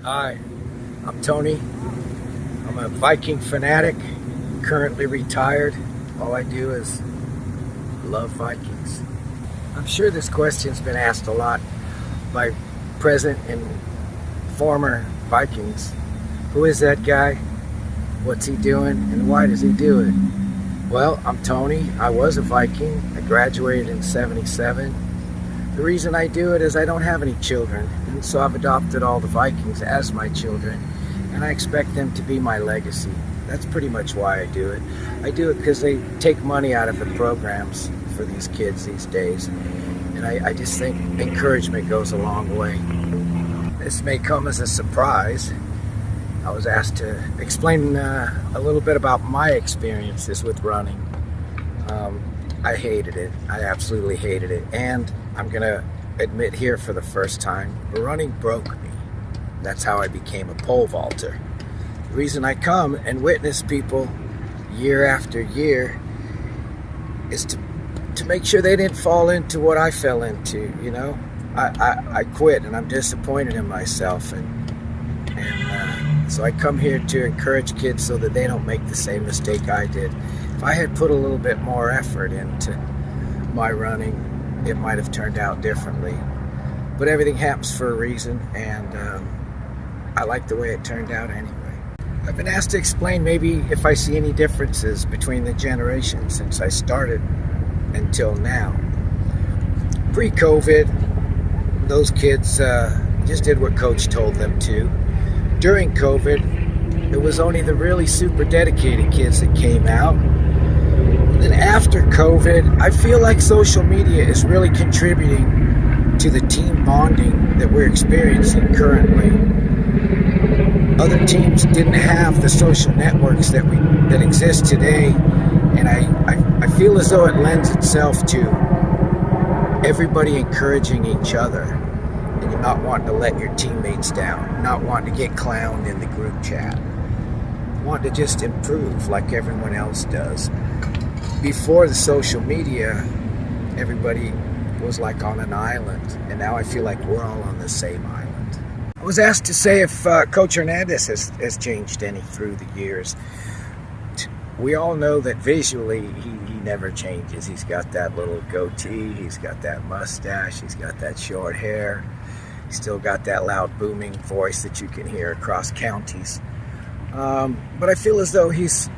Hi, I'm Tony. I'm a Viking fanatic, currently retired. All I do is love Vikings. I'm sure this question's been asked a lot by present and former Vikings. Who is that guy? What's he doing? And why does he do it? Well, I'm Tony. I was a Viking. I graduated in '77. The reason I do it is I don't have any children, and so I've adopted all the Vikings as my children, and I expect them to be my legacy. That's pretty much why I do it. I do it because they take money out of the programs for these kids these days, and I just think encouragement goes a long way. This may come as a surprise. I was asked to explain a little bit about my experiences with running. I hated it. I absolutely hated it. And I'm going to admit here for the first time, running broke me. That's how I became a pole vaulter. The reason I come and witness people year after year is to make sure they didn't fall into what I fell into, you know. I quit and I'm disappointed in myself. So I come here to encourage kids so that they don't make the same mistake I did. If I had put a little bit more effort into my running, it might have turned out differently. But everything happens for a reason, and I like the way it turned out anyway. I've been asked to explain maybe if I see any differences between the generations since I started until now. Pre-COVID, those kids just did what Coach told them to. During COVID, it was only the really super dedicated kids that came out. And then after COVID, I feel like social media is really contributing to the team bonding that we're experiencing currently. Other teams didn't have the social networks that exist today, and I feel as though it lends itself to everybody encouraging each other. And you're not wanting to let your teammates down, not wanting to get clowned in the group chat, want to just improve like everyone else does. Before the social media, everybody was like on an island, and now I feel like we're all on the same island. I was asked to say if Coach Hernandez has changed any through the years. We all know that visually he never changes. He's got that little goatee, he's got that mustache, he's got that short hair. He's still got that loud booming voice that you can hear across counties. But I feel as though he's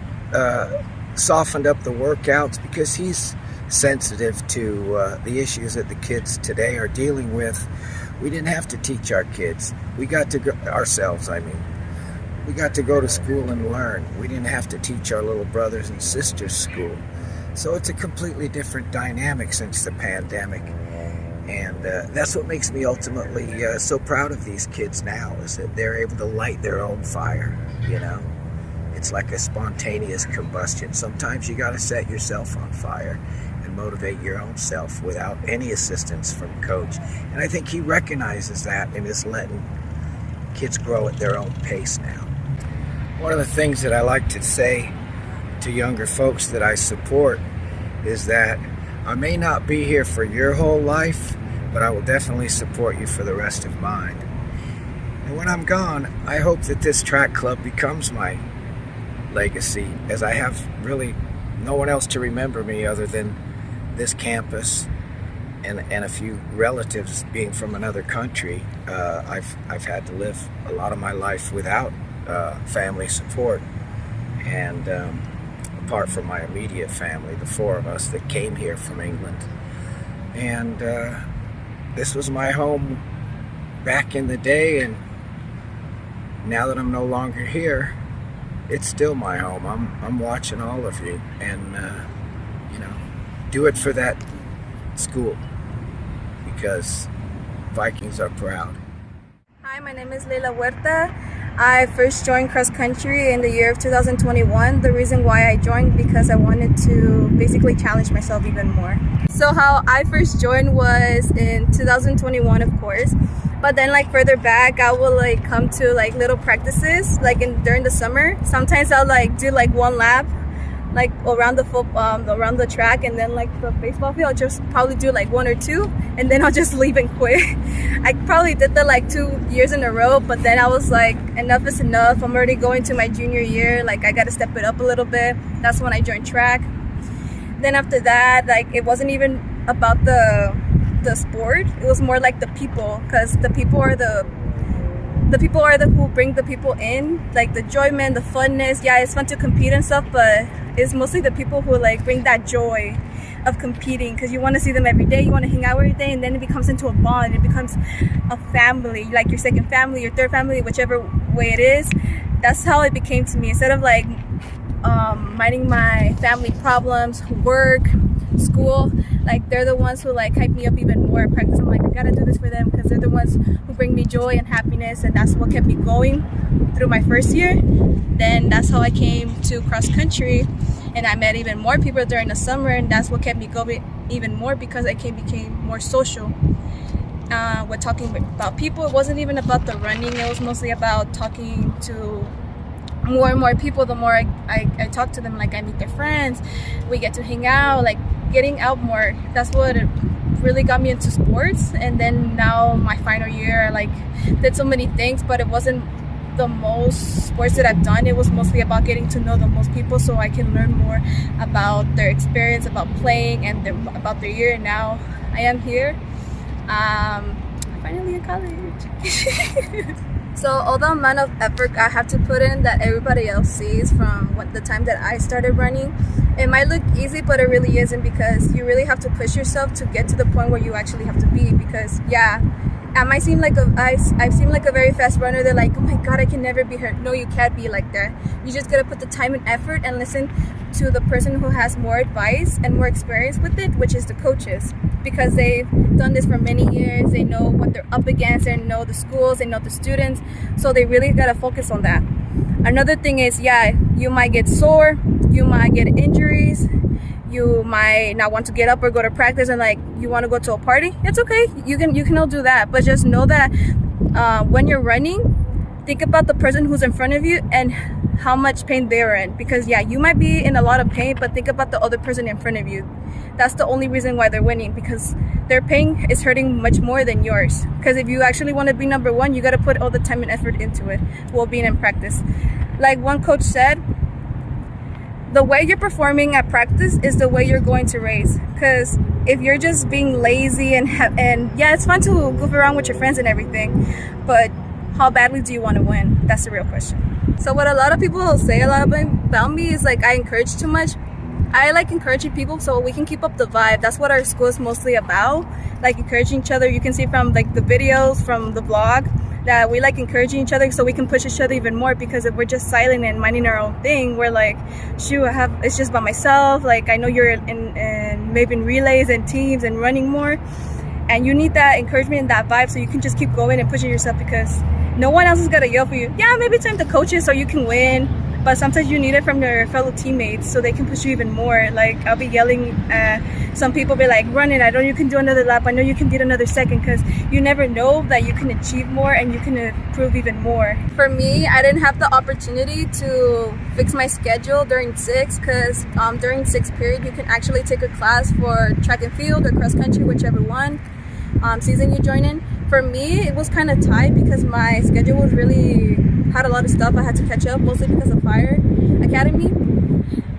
softened up the workouts because he's sensitive to the issues that the kids today are dealing with. We didn't have to teach our kids. We got to go, ourselves, I mean. We got to go to school and learn. We didn't have to teach our little brothers and sisters school. So it's a completely different dynamic since the pandemic. And that's what makes me ultimately so proud of these kids now, is that they're able to light their own fire, you know. It's like a spontaneous combustion. Sometimes you got to set yourself on fire and motivate your own self without any assistance from Coach. And I think he recognizes that and is letting kids grow at their own pace now. One of the things that I like to say to younger folks that I support is that I may not be here for your whole life, but I will definitely support you for the rest of mine. And when I'm gone, I hope that this track club becomes my legacy, as I have really no one else to remember me other than this campus and a few relatives being from another country. I've had to live a lot of my life without family support, and apart from my immediate family, the four of us that came here from England. And this was my home back in the day, and now that I'm no longer here, it's still my home. I'm watching all of you, and you know, do it for that school, because Vikings are proud. Hi, my name is Leila Huerta. I first joined cross country in the year of 2021. The reason why I joined, because I wanted to basically challenge myself even more. So how I first joined was in 2021, of course. But then like further back, I will like come to like little practices like during the summer. Sometimes I'll like do like one lap like around around the track, and then like the baseball field, I'll just probably do like 1 or 2, and then I'll just leave and quit. I probably did that like 2 years in a row, but then I was like, enough is enough. I'm already going to my junior year, like I got to step it up a little bit. That's when I joined track. Then after that, like it wasn't even about the sport. It was more like the people, because the people are the who bring the people in, like the enjoyment, the funness. Yeah, it's fun to compete and stuff, but it's mostly the people who like bring that joy of competing, because you want to see them every day, you want to hang out every day, and then it becomes into a bond. It becomes a family, like your second family, your third family, whichever way it is. That's how it became to me. Instead of like minding my family problems, work, school, like they're the ones who like hype me up even more at practice. I'm like, I gotta do this for them, because they're the ones who bring me joy and happiness, and that's what kept me going through my first year. Then that's how I came to cross country, and I met even more people during the summer, and that's what kept me going even more, because I became more social. With talking about people, it wasn't even about the running, it was mostly about talking to more and more people. The more I talk to them, like I meet their friends, we get to hang out, like getting out more. That's what really got me into sports. And then now my final year, I like did so many things, but it wasn't the most sports that I've done. It was mostly about getting to know the most people, so I can learn more about their experience, about playing, and about their year. And now I am here, finally in college. So all the amount of effort I have to put in that everybody else sees from the time that I started running, it might look easy, but it really isn't, because you really have to push yourself to get to the point where you actually have to be. Because yeah, I might seem like I seem like a very fast runner. They're like, oh my god, I can never be her. No, you can't be like that. You just gotta put the time and effort and listen to the person who has more advice and more experience with it, which is the coaches, because they've done this for many years. They know what they're up against, they know the schools, they know the students, so they really gotta focus on that. Another thing is, yeah, you might get sore, you might get injuries, you might not want to get up or go to practice, and like you want to go to a party. It's okay, you can all do that, but just know that when you're running, think about the person who's in front of you and how much pain they're in. Because yeah, you might be in a lot of pain, but think about the other person in front of you. That's the only reason why they're winning, because their pain is hurting much more than yours. Because if you actually want to be number one, you got to put all the time and effort into it while being in practice. Like one coach said, the way you're performing at practice is the way you're going to race. Because if you're just being lazy and yeah, it's fun to goof around with your friends and everything, but how badly do you want to win? That's the real question. So what a lot of people say about me is like I encourage too much. I like encouraging people so we can keep up the vibe. That's what our school is mostly about, like encouraging each other. You can see from like the videos, from the vlog, that we like encouraging each other so we can push each other even more. Because if we're just silent and minding our own thing, we're like, shoot, it's just by myself. Like I know you're in maybe in relays and teams and running more, and you need that encouragement and that vibe so you can just keep going and pushing yourself, because no one else is gonna yell for you. Yeah, maybe time to coach it so you can win, but sometimes you need it from your fellow teammates so they can push you even more. Like I'll be yelling, some people be like, run it, I know you can do another lap, I know you can get another second, because you never know that you can achieve more and you can improve even more. For me, I didn't have the opportunity to fix my schedule during sixth, because during sixth period you can actually take a class for track and field or cross country, whichever one season you join in. For me, it was kind of tight because my schedule was really had a lot of stuff I had to catch up, mostly because of Fire Academy.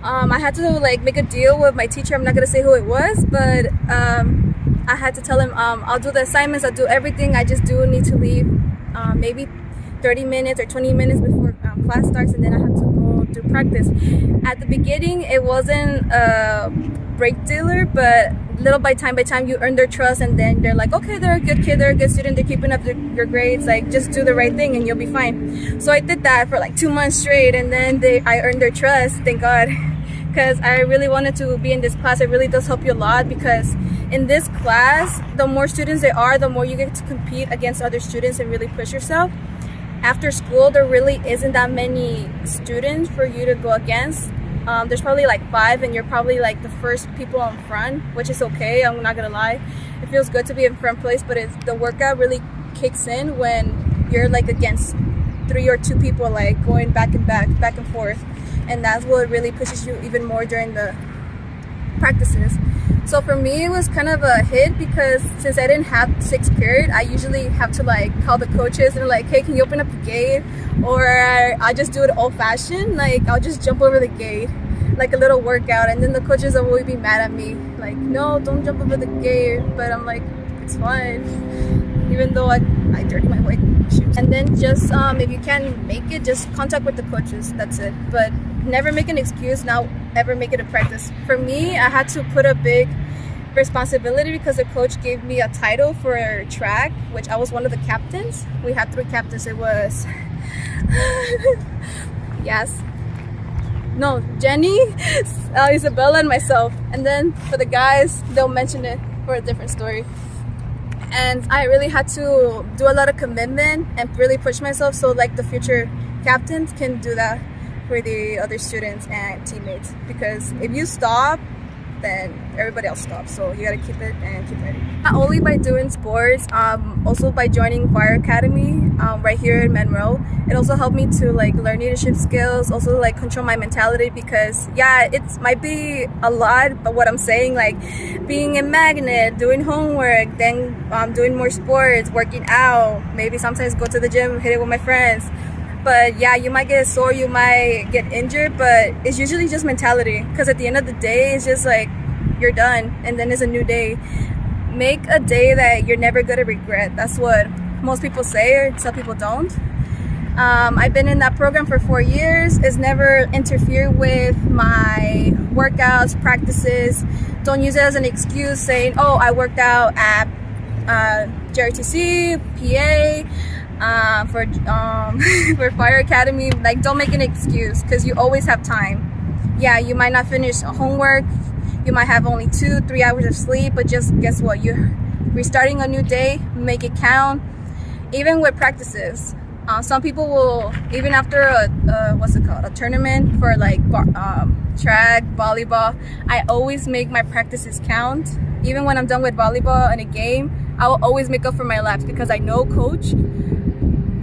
I had to like make a deal with my teacher. I'm not gonna say who it was, but I had to tell him I'll do the assignments, I'll do everything. I just do need to leave maybe 30 minutes or 20 minutes before class starts, and then I have to go do practice. At the beginning, it wasn't a break dealer, but little by time you earn their trust, and then they're like, okay, they're a good kid, they're a good student, they're keeping up your grades, like just do the right thing and you'll be fine. So I did that for like 2 months straight, and then I earned their trust, thank God, because I really wanted to be in this class. It really does help you a lot, because in this class, the more students there are, the more you get to compete against other students and really push yourself. After school, there really isn't that many students for you to go against. There's probably like 5, and you're probably like the first people in front, which is okay, I'm not gonna lie. It feels good to be in front place, but the workout really kicks in when you're like against 3 or 2 people, like going back and forth. and that's what really pushes you even more during the practices. So for me, it was kind of a hit because since I didn't have sixth period, I usually have to like call the coaches and like, hey, can you open up the gate? Or I just do it old fashioned, like I'll just jump over the gate, like a little workout, and then the coaches will always be mad at me, like, no, don't jump over the gate. But I'm like, it's fine, even though I dirty my white shoes. And then just if you can't make it, just contact with the coaches, that's it. But never make an excuse, now ever make it a practice. For me, I had to put a big responsibility because the coach gave me a title for track, which I was one of the captains. We had 3 captains. It was yes, no, Jenny, Isabella, and myself. And then for the guys, they'll mention it for a different story. And I really had to do a lot of commitment and really push myself so like the future captains can do that for the other students and teammates. Because if you stop, then everybody else stops. So you gotta keep it and keep ready. Not only by doing sports, also by joining Fire Academy right here in Monroe. It also helped me to like learn leadership skills, also like control my mentality, because yeah, it might be a lot, but what I'm saying, like being a magnet, doing homework, then doing more sports, working out, maybe sometimes go to the gym, hit it with my friends. But yeah, you might get sore, you might get injured, but it's usually just mentality. Because at the end of the day, it's just like you're done, and then it's a new day. Make a day that you're never gonna regret. That's what most people say, or some people don't. I've been in that program for 4 years. It's never interfered with my workouts, practices. Don't use it as an excuse saying, oh, I worked out at JRTC, PA, for Fire Academy. Like, don't make an excuse, because you always have time. Yeah, you might not finish homework, you might have only 2-3 hours of sleep, but just guess what, you're restarting a new day. Make it count. Even with practices, some people will, even after a tournament for like track, volleyball, I always make my practices count. Even when I'm done with volleyball in a game, I will always make up for my laps, because I know Coach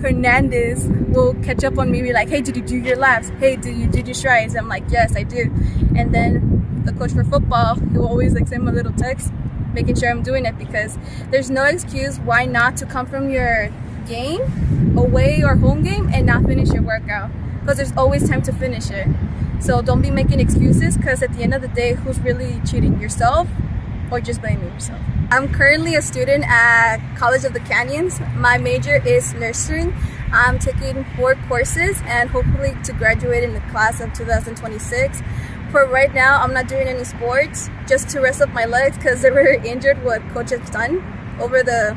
Hernandez will catch up on me, be like, hey, did you do your laps? Hey, did you strides? I'm like, yes, I do. And then the coach for football, he will always like send me a little text making sure I'm doing it, because there's no excuse why not to come from your game, away or home game, and not finish your workout, because there's always time to finish it. So don't be making excuses, because at the end of the day, who's really cheating, yourself or just blaming yourself? I'm currently a student at College of the Canyons. My major is nursing. I'm taking 4 courses and hopefully to graduate in the class of 2026. For right now, I'm not doing any sports, just to rest up my legs, because they were injured what Coach has done over the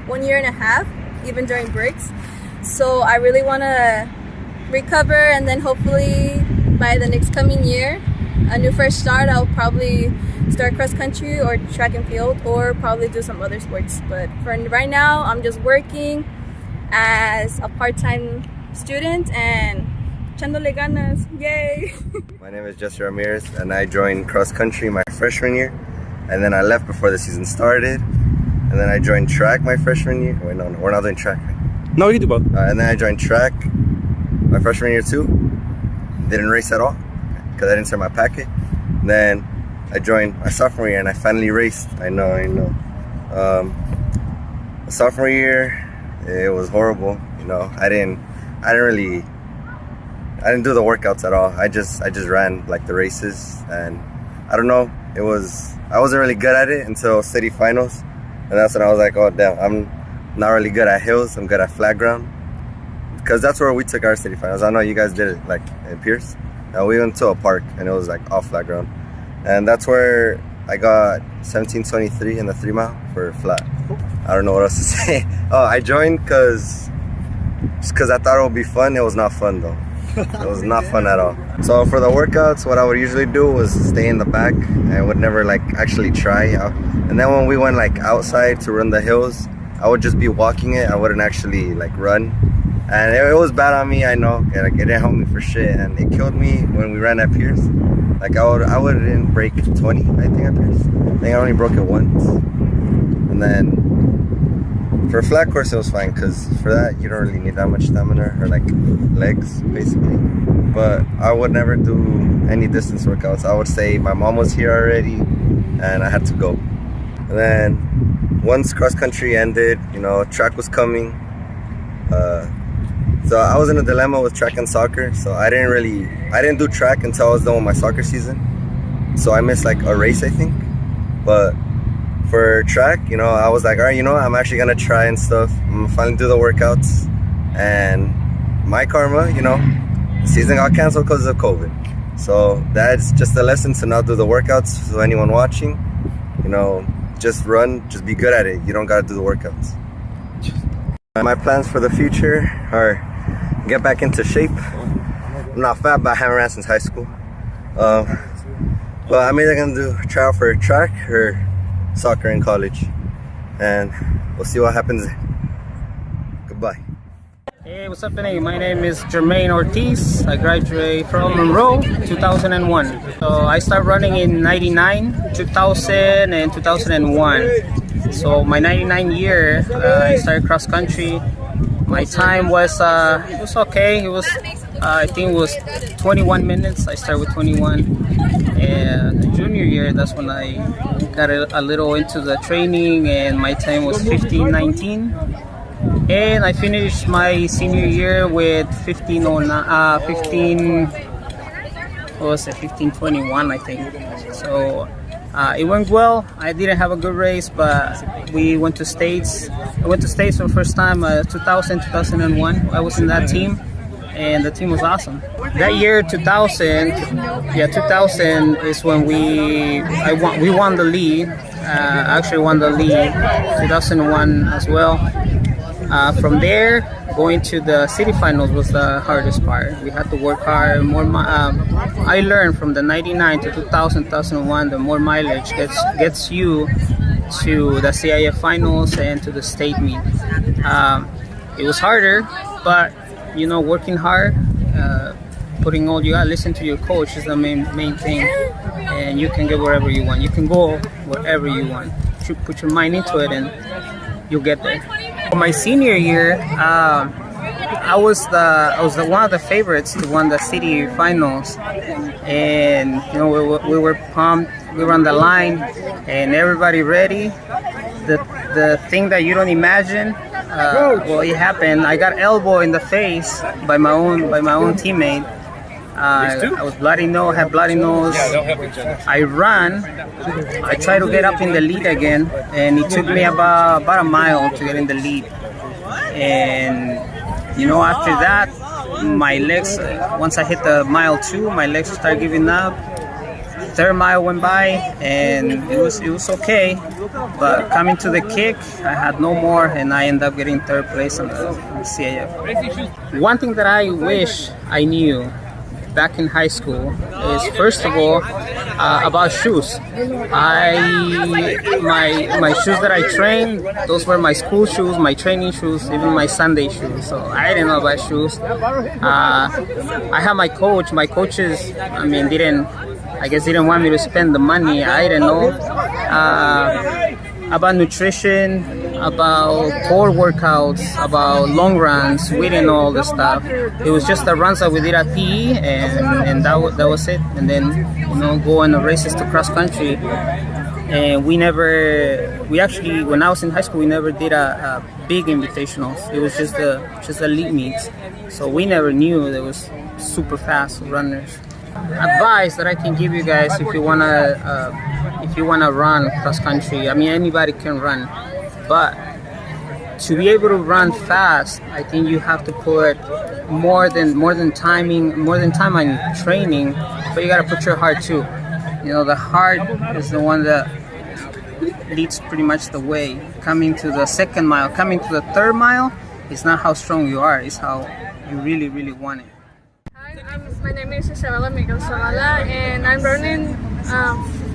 1.5 years, even during breaks. So I really want to recover, and then hopefully by the next coming year, a new fresh start, I'll probably start cross country or track and field, or probably do some other sports. But for right now, I'm just working as a part-time student and echándole ganas. Yay! My name is Jesse Ramirez, and I joined cross country my freshman year, and then I left before the season started, and then I joined track my freshman year. Wait, no, we're not doing track. No, you can do both. And then I joined track my freshman year too. Didn't race at all because I didn't send my packet. Then I joined my sophomore year and I finally raced. I know. Sophomore year, it was horrible. You know, I didn't do the workouts at all. I just ran like the races, and I don't know. I wasn't really good at it until city finals, and that's when I was like, oh damn, I'm not really good at hills. I'm good at flat ground, because that's where we took our city finals. I know you guys did it like in Pierce. We went to a park and it was like off flat ground, and that's where I got 17:23 in the 3 mile for flat. I don't know what else to say. Oh, I joined because I thought it would be fun. It was not fun though. It was not fun at all. So for the workouts, what I would usually do was stay in the back and would never like actually try out. And then when we went like outside to run the hills, I would just be walking it. I wouldn't actually like run. And it was bad on me, I know. It didn't help me for shit, and it killed me when we ran at Pierce. Like I wouldn't break 20, I think, at Pierce. I think I only broke it once. And then For flat course, it was fine because for that you don't really need that much stamina or like legs, basically. But I would never do any distance workouts. I would say my mom was here already, and I had to go. And then once cross country ended, track was coming. So I was in a dilemma with track and soccer. So I didn't do track until I was done with my soccer season. So I missed like a race, I think. But for track, I was like, all right, I'm actually gonna try and stuff. I'm gonna finally do the workouts. And my karma, the season got canceled because of COVID. So that's just a lesson to not do the workouts. So anyone watching, just run, just be good at it. You don't gotta do the workouts. My plans for the future are get back into shape. I'm not fat, but I haven't ran since high school. But I'm either gonna try out for track or soccer in college, and we'll see what happens. Goodbye. Hey, what's happening? My name is Jermaine Ortiz. I graduated from Monroe 2001. So I started running in 99, 2000, and 2001. So my 99 year, I started cross country. My time was it was okay. It was I think it was 21 minutes. I started with 21. And junior year, that's when I got a little into the training, and my time was 15:19. And I finished my senior year with 15:21, I think. So it went well. I didn't have a good race, but we went to States. I went to States for the first time, 2000, 2001. I was in that team, and the team was awesome. That year, 2000 is when we won the league. Actually won the league, 2001 as well. From there, going to the city finals was the hardest part. We had to work hard. I learned from the 99 to 2000, 2001, the more mileage gets you to the CIF finals and to the state meet. It was harder, but working hard, putting all you got. Listen to your coach is the main thing, and you can get wherever you want. You can go wherever you want. You put your mind into it, and you'll get there. For my senior year, I was the one of the favorites to win the city finals, and we were pumped. We were on the line, and everybody ready. The thing that you don't imagine, it happened. I got elbowed in the face by my own teammate. I was bloody nose, had bloody nose. I ran. I tried to get up in the lead again, and it took me about a mile to get in the lead. And after that, my legs, once I hit the mile 2, my legs started giving up. Third mile went by, and it was okay. But coming to the kick, I had no more, and I ended up getting third place on the CIF. One thing that I wish I knew back in high school is, first of all, about shoes. My shoes that I trained, those were my school shoes, my training shoes, even my Sunday shoes. So I didn't know about shoes. I had my coach. My coaches, didn't want me to spend the money. I didn't know about nutrition, about core workouts, about long runs. We didn't know all this stuff. It was just the runs that we did at PE, and that was it. And then go on the races to cross country. And when I was in high school, we never did a big invitationals. It was just elite meets. So we never knew there was super fast runners. Advice that I can give you guys if you wanna run cross country. Anybody can run, but to be able to run fast, I think you have to put more than time on training, but you gotta put your heart too. The heart is the one that leads pretty much the way. Coming to the second mile, coming to the third mile, it's not how strong you are, it's how you really, really want it. My name is Isabella Miguel Zavala, and I'm running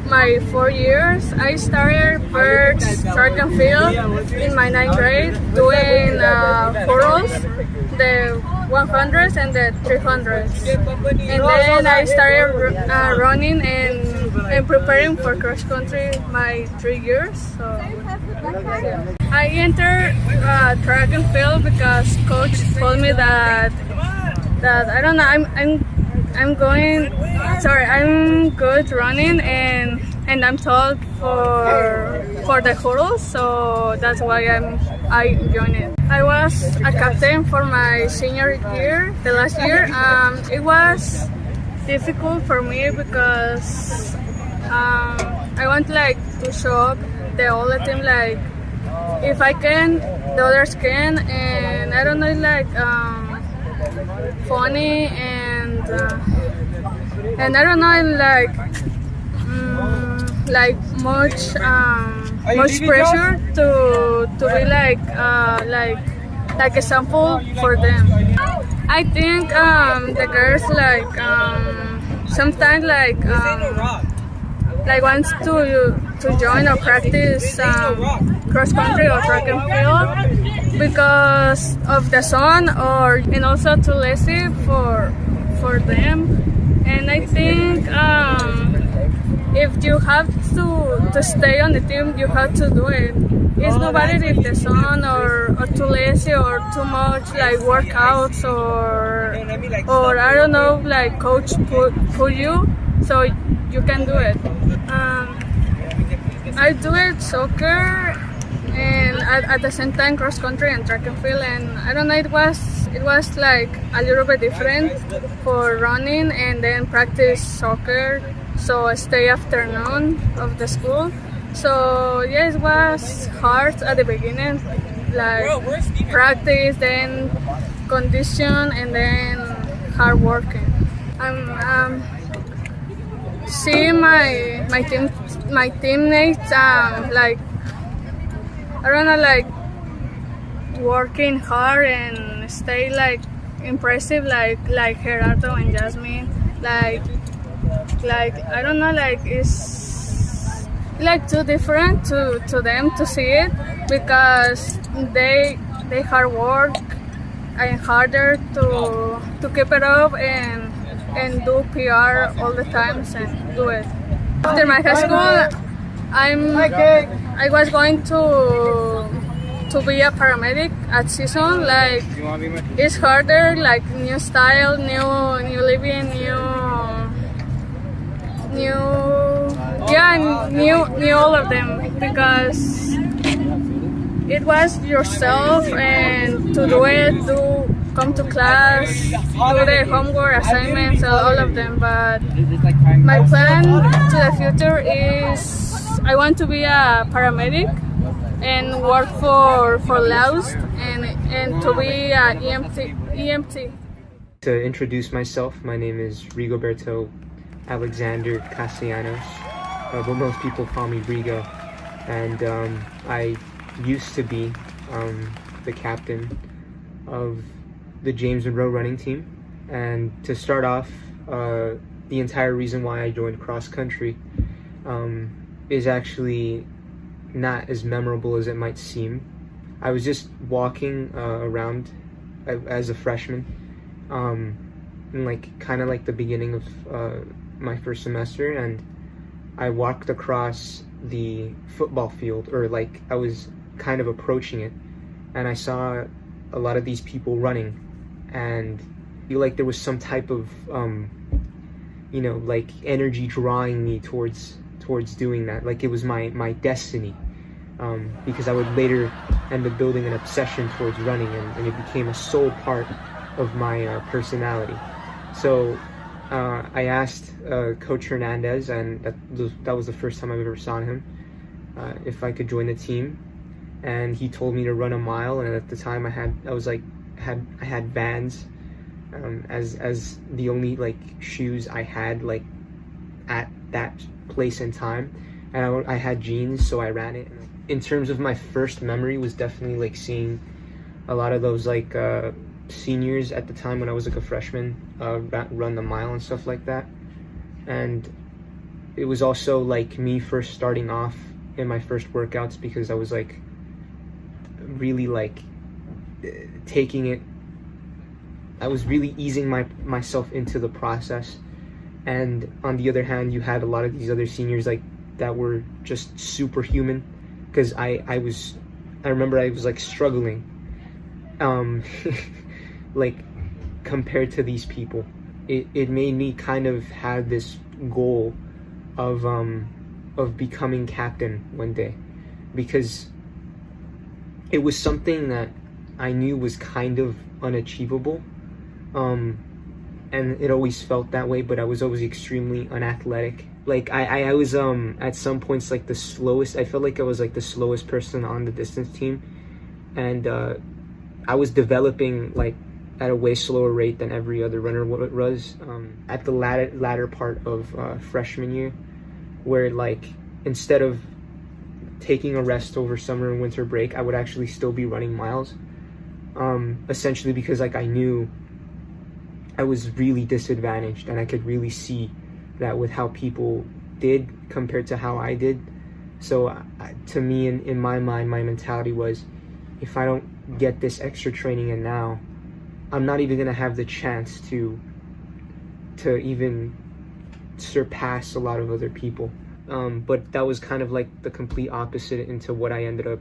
my 4 years. I started first track and field in my 9th grade doing hurdles, the 100s and the 300s. And then I started running and preparing for cross country my 3 years. So I entered track and field because coach told me that I don't know, I'm good running, and I'm told for the hurdles, so that's why I joined it. I was a captain for my senior year, the last year. It was difficult for me because I want like to show up the whole team, like if I can, the others can, and I don't know, like funny and I don't know, like much pressure to be like a sample for them. I think the girls sometimes wants to join or practice cross country or track and field because of the sun, and also too lazy for them. And I think if you have to stay on the team, you have to do it. It's nobody if the sun or too lazy or too much like workouts or I don't know, like coach put you so you can do it. I do it soccer and at the same time cross country and track and field, and I don't know, it was like a little bit different for running and then practice soccer, so I stay afternoon of the school. So yeah, it was hard at the beginning, like practice, then condition, and then hard working. I'm seeing my teammates like I don't know, like working hard and stay like impressive, like Gerardo and Jasmine, like I don't know, like it's like too different to them to see it because they hard work and harder to keep it up and do PR all the times and do it. After my high school, I was going to be a paramedic at season. Like it's harder, like new style, new living, new all of them, because it was yourself and to do it, come to class, do the homework, assignments, all of them. But my plan to the future is I want to be a paramedic and work for Laos and to be an EMT. To introduce myself, my name is Rigoberto Alexander Castellanos, but most people call me Rigo, and I used to be the captain of the James Monroe running team. And to start off, the entire reason why I joined cross country is actually not as memorable as it might seem. I was just walking around as a freshman, in like kind of like the beginning of my first semester, and I walked across the football field, or like I was kind of approaching it, and I saw a lot of these people running, and I feel like there was some type of like energy drawing me towards doing that, like it was my destiny, because I would later end up building an obsession towards running, and it became a sole part of my personality. So I asked Coach Hernandez, and that was the first time I've ever saw him, if I could join the team, and he told me to run a mile. And at the time I had Vans as the only like shoes I had like at that place in time, and I had jeans, so I ran it. In terms of my first memory, was definitely like seeing a lot of those like seniors at the time when I was like a freshman run the mile and stuff like that. And it was also like me first starting off in my first workouts, because I was like really like taking it, I was really easing myself into the process. And on the other hand, you had a lot of these other seniors like that were just superhuman, because I remember I was like struggling, like compared to these people. It made me kind of have this goal of becoming captain one day, because it was something that I knew was kind of unachievable, and it always felt that way, but I was always extremely unathletic. Like I was at some points like the slowest. I felt like I was like the slowest person on the distance team, and I was developing like at a way slower rate than every other runner was at the latter part of freshman year, where like instead of taking a rest over summer and winter break, I would actually still be running miles, essentially because like I knew I was really disadvantaged, and I could really see that with how people did compared to how I did. So to me, in my mind, my mentality was, if I don't get this extra training in now, I'm not even gonna have the chance to even surpass a lot of other people. But that was kind of like the complete opposite into what I ended up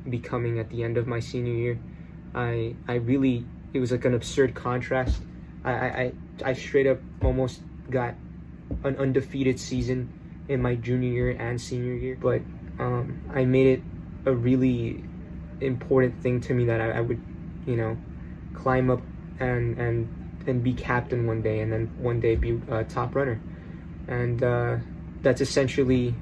becoming at the end of my senior year. I really, it was like an absurd contrast. I straight up almost got an undefeated season in my junior year and senior year, but I made it a really important thing to me that I would, you know, climb up and be captain one day, and then one day be a top runner. And that's essentially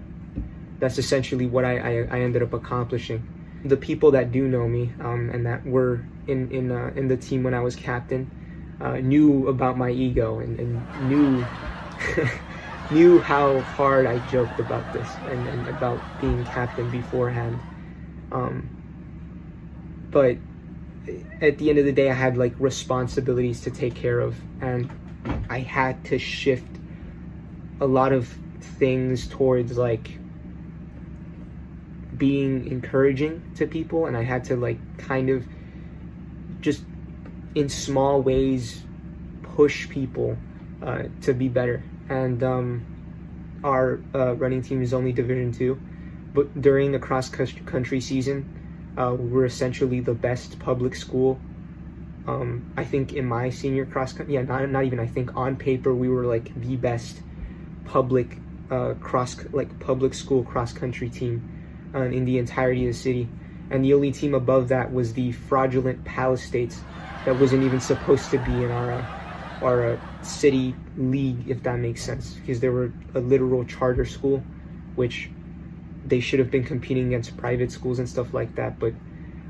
what I ended up accomplishing. The people that do know me and that were in the team when I was captain knew about my ego and knew knew how hard I joked about this and about being captain beforehand. But at the end of the day, I had like responsibilities to take care of, and I had to shift a lot of things towards like being encouraging to people, and I had to like kind of just in small ways push people to be better. And our running team is only Division II, but during the cross country season, we're essentially the best public school. I think in my senior not even I think, on paper we were like the best public public school cross country team in the entirety of the city, and the only team above that was the fraudulent Palace States that wasn't even supposed to be in our city league, if that makes sense, because they were a literal charter school, which they should have been competing against private schools and stuff like that. But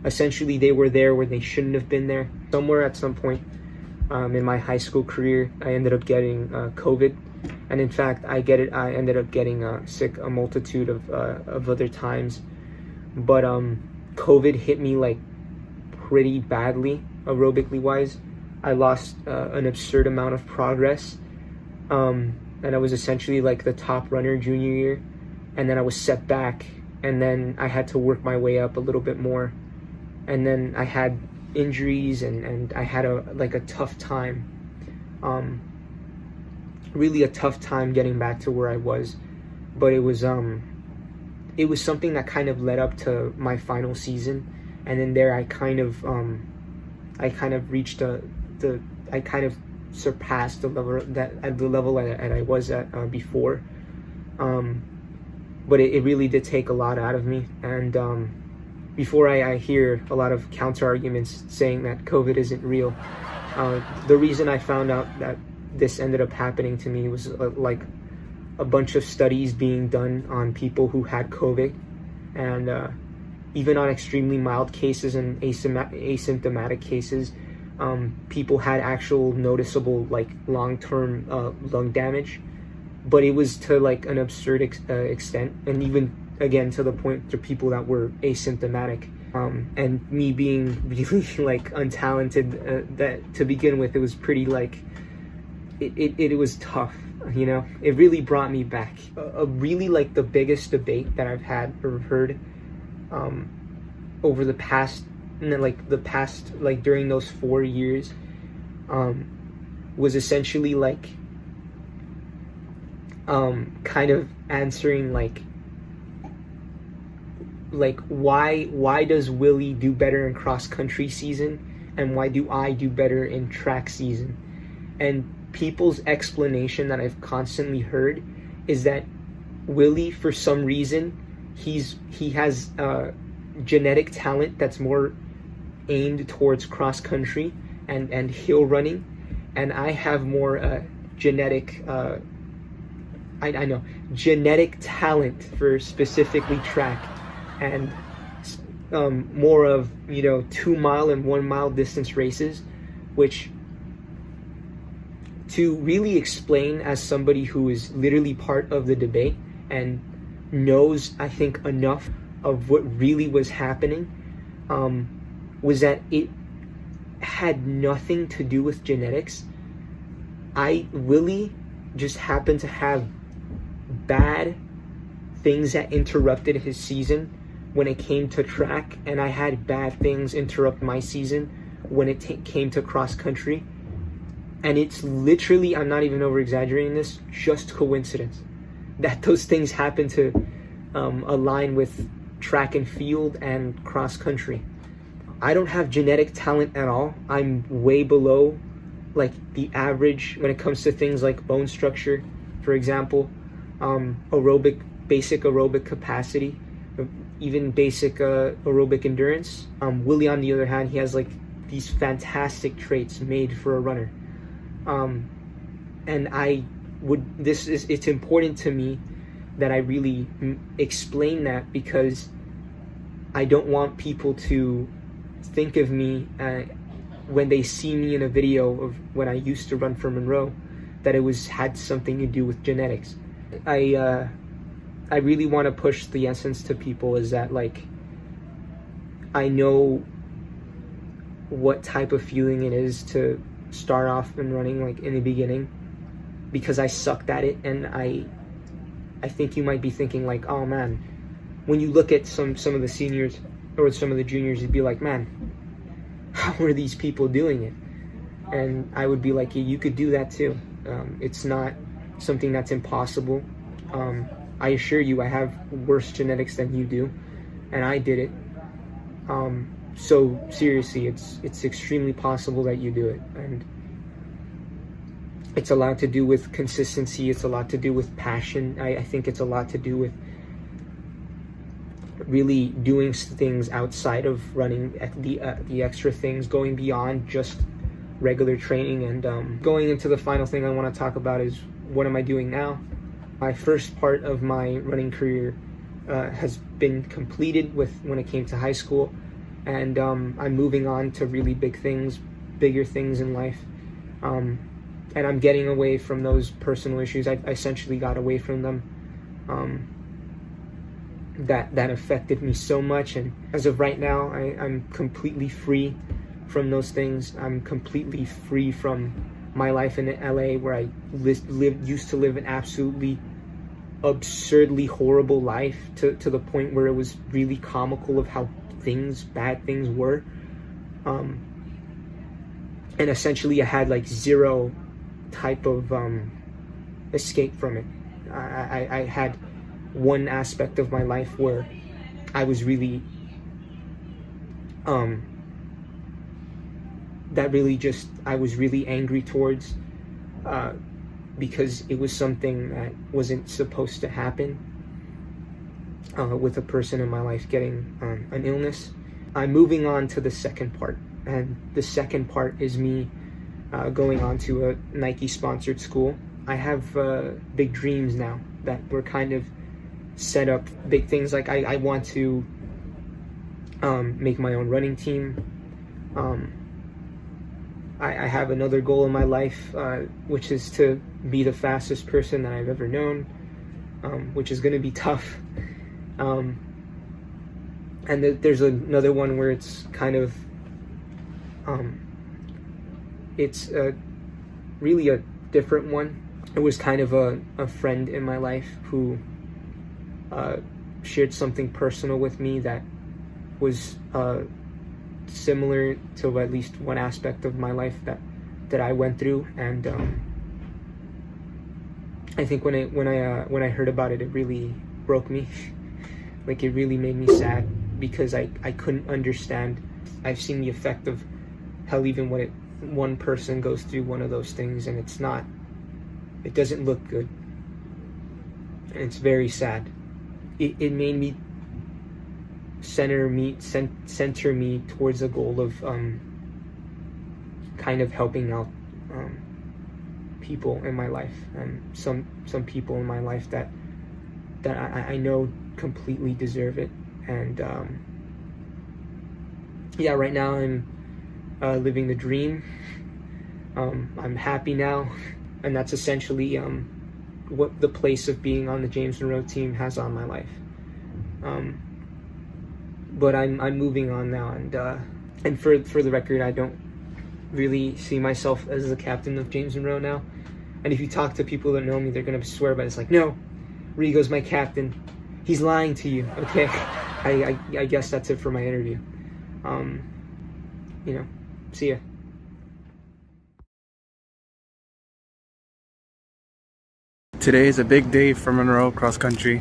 essentially they were there where they shouldn't have been there. Somewhere at some point in my high school career, I ended up getting COVID, and in fact I ended up getting sick a multitude of other times. But COVID hit me like pretty badly aerobically wise. I lost an absurd amount of progress, and I was essentially like the top runner junior year, and then I was set back, and then I had to work my way up a little bit more, and then I had injuries, and I had a tough time, really a tough time getting back to where I was. But it was something that kind of led up to my final season, and then there I kind of reached I kind of surpassed the level that I was at before. But it really did take a lot out of me. And before I hear a lot of counter arguments saying that COVID isn't real, the reason I found out that this ended up happening to me was like a bunch of studies being done on people who had COVID, and even on extremely mild cases and asymptomatic cases, people had actual noticeable like long-term lung damage, but it was to like an absurd extent, and even again to the point to people that were asymptomatic. And me being really like untalented that to begin with, it was pretty like it was tough, you know. It really brought me back. A really like the biggest debate that I've had or heard over the past, and then like during those 4 years, was essentially like kind of answering like like why does Willie do better in cross country season and why do I do better in track season? And people's explanation that I've constantly heard is that Willie, for some reason, he has genetic talent that's more aimed towards cross country and hill running, and I have more genetic genetic talent for specifically track and more of 2 mile and 1 mile distance races, which, to really explain as somebody who is literally part of the debate and knows, I think, enough of what really was happening, was that it had nothing to do with genetics. Willie just happened to have bad things that interrupted his season when it came to track, and I had bad things interrupt my season when it came to cross country. And it's literally, I'm not even over exaggerating this, just coincidence that those things happen to align with track and field and cross country. I don't have genetic talent at all. I'm way below like the average when it comes to things like bone structure, for example, basic aerobic capacity, even basic aerobic endurance. Willie, on the other hand, he has like these fantastic traits made for a runner. And it's important to me that I really explain that, because I don't want people to think of me when they see me in a video of when I used to run for Monroe, that it had something to do with genetics. I really want to push the essence to people is that, like, I know what type of feeling it is to start off and running like in the beginning, because I sucked at it. And I think you might be thinking like, oh man, when you look at some of the seniors or some of the juniors, you'd be like, man, how are these people doing it? And I would be like, yeah, you could do that too. It's not something that's impossible. I assure you, I have worse genetics than you do, and I did it. So seriously, it's extremely possible that you do it, and it's a lot to do with consistency. It's a lot to do with passion. I think it's a lot to do with really doing things outside of running, the extra things, going beyond just regular training. And going into the final thing I want to talk about is, what am I doing now? My first part of my running career has been completed when it came to high school, and I'm moving on to really bigger things in life. And I'm getting away from those personal issues. I essentially got away from them. That affected me so much, and as of right now, I'm completely free from those things. I'm completely free from my life in LA, where I used to live an absolutely absurdly horrible life, to the point where it was really comical of how bad things were. And essentially I had like zero type of escape from it. I had one aspect of my life where I was really I was really angry towards, because it was something that wasn't supposed to happen, with a person in my life getting an illness. I'm moving on to the second part, and the second part is me going on to a Nike sponsored school. I have big dreams now that we're kind of set up. Big things like I want to make my own running team. I have another goal in my life, which is to be the fastest person that I've ever known, which is going to be tough. And there's another one where it's kind of it's really a different one. It was kind of a friend in my life who shared something personal with me that was similar to at least one aspect of my life that I went through. And I think when I heard about it, it really broke me. Like, it really made me sad because I couldn't understand. I've seen the effect of hell, even when one person goes through one of those things, and it doesn't look good. And it's very sad. It made me center me towards a goal of kind of helping out people in my life, and some people in my life that I know completely deserve it. And yeah, right now I'm living the dream. I'm happy now, and that's essentially what the place of being on the James Monroe team has on my life. But I'm moving on now, and for the record, I don't really see myself as the captain of James Monroe now. And if you talk to people that know me, they're gonna swear by it. It's like, no, Rigo's my captain. He's lying to you. Okay, I guess that's it for my interview. See ya. Today is a big day for Monroe cross country.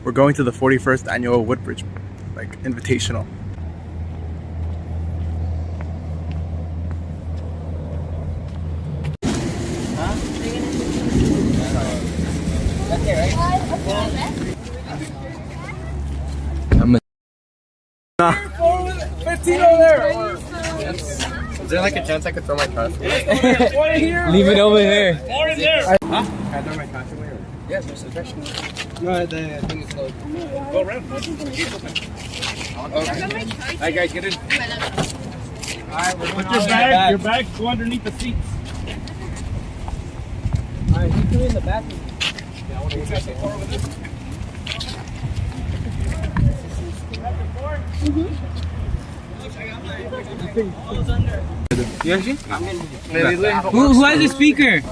We're going to the 41st annual Woodbridge invitational. Is there like a chance I could throw my trash away? Leave it over here. Huh? Can I throw my trash away? Yes, there's a trash. No, the thing is closed. Go around. Okay. Alright guys, get in. Alright, we're going on. Your bag, go underneath the seats. Alright, you two in the bathroom. Yeah, I want to get this over this. You actually? Who has a speaker?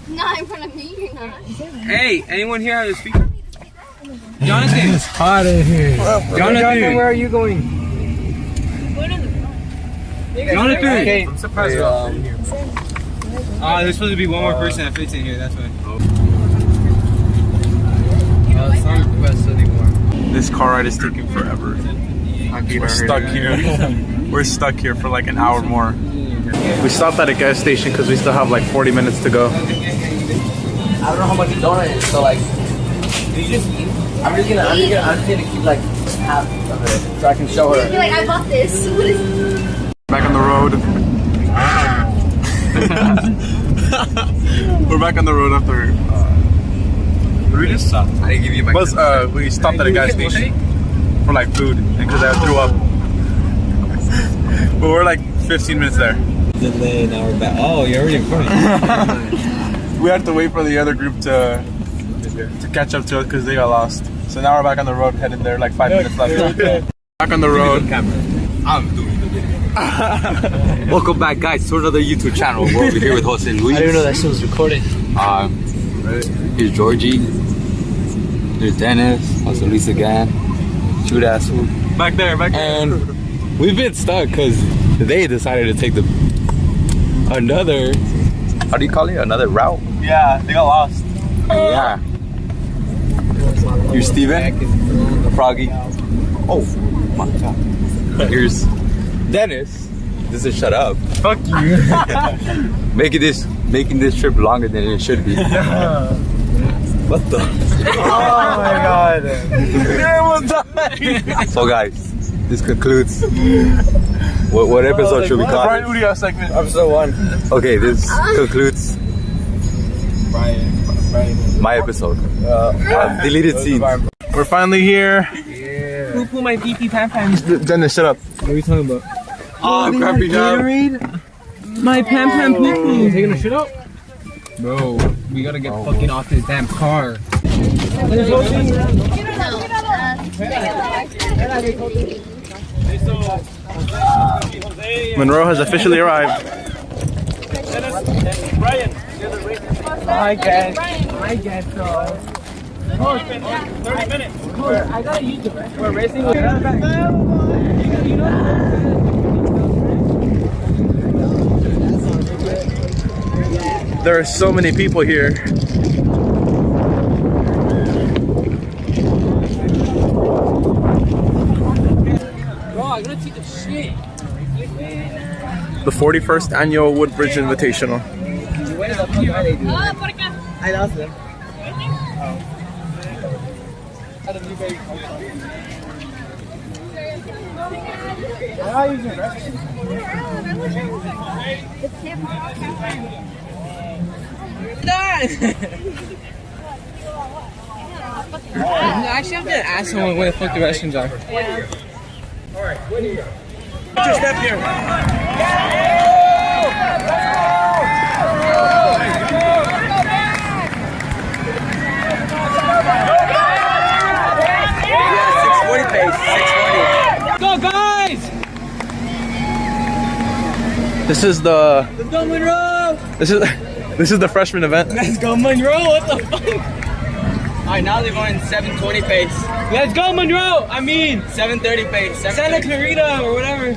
Not in front of me, you're not. Hey, anyone here has a speaker? Jonathan! It's hot in here. Jonathan, where are you going? Jonathan! Okay, I'm surprised we're all in here. There's supposed to be one more person that fits in here, that's why. It's not request anymore. This car ride is taking forever. We're stuck here. We're stuck here for like an hour more. We stopped at a gas station because we still have like 40 minutes to go. I don't know how much a donut is, so like, do you just eat? I'm just gonna keep like half of it so I can show her. You're like, I bought this. What is Back on the road. We're back on the road after. What did we just stop? I didn't give you my. We stopped at a gas station for like food because I threw up. But we're like 15 minutes there. Delay, now we're back. Oh, you're already recording. We had to wait for the other group to catch up to us because they got lost. So now we're back on the road heading there, like 5 minutes left. Back on the road. I'm doing the video. Welcome back, guys, to another YouTube channel. We're over here with Jose Luis. I didn't know that shit was recording. Here's Georgie. There's Dennis. Jose Luis again. Shoot ass. Back there. And we've been stuck because they decided to take another, how do you call it? Another route? Yeah, they got lost. Yeah. Here's Steven. Froggy. Oh my god. Here's Dennis. This is shut up. Fuck you. making this trip longer than it should be. What the? Oh my god. Everyone died. So guys, this concludes. What episode should we call Brian it? Udia segment. Episode 1. Okay, this concludes my episode. Deleted scenes. We're finally here. Who pulled my PP Pam Pams? Dennis, shut up. What are you talking about? Oh, crappy job. My Pam Pam poo poo. Taking a shit out? Bro, we gotta get fucking off this damn car. Monroe has officially arrived. I guess so. 30 minutes. I gotta use it. We're racing with There are so many people here. the 41st Annual Woodbridge Invitational. I lost them. Actually, I'm gonna ask someone where the fuck the restrooms are. Put your step here. Yeah, 640 pace. 640. Go, guys! This is the Let's go, Monroe! this is the freshman event. Let's go, Monroe! What the fuck? Alright, now they're going 720 pace. Let's go, Monroe! I mean, 730 pace. Santa Clarita or whatever.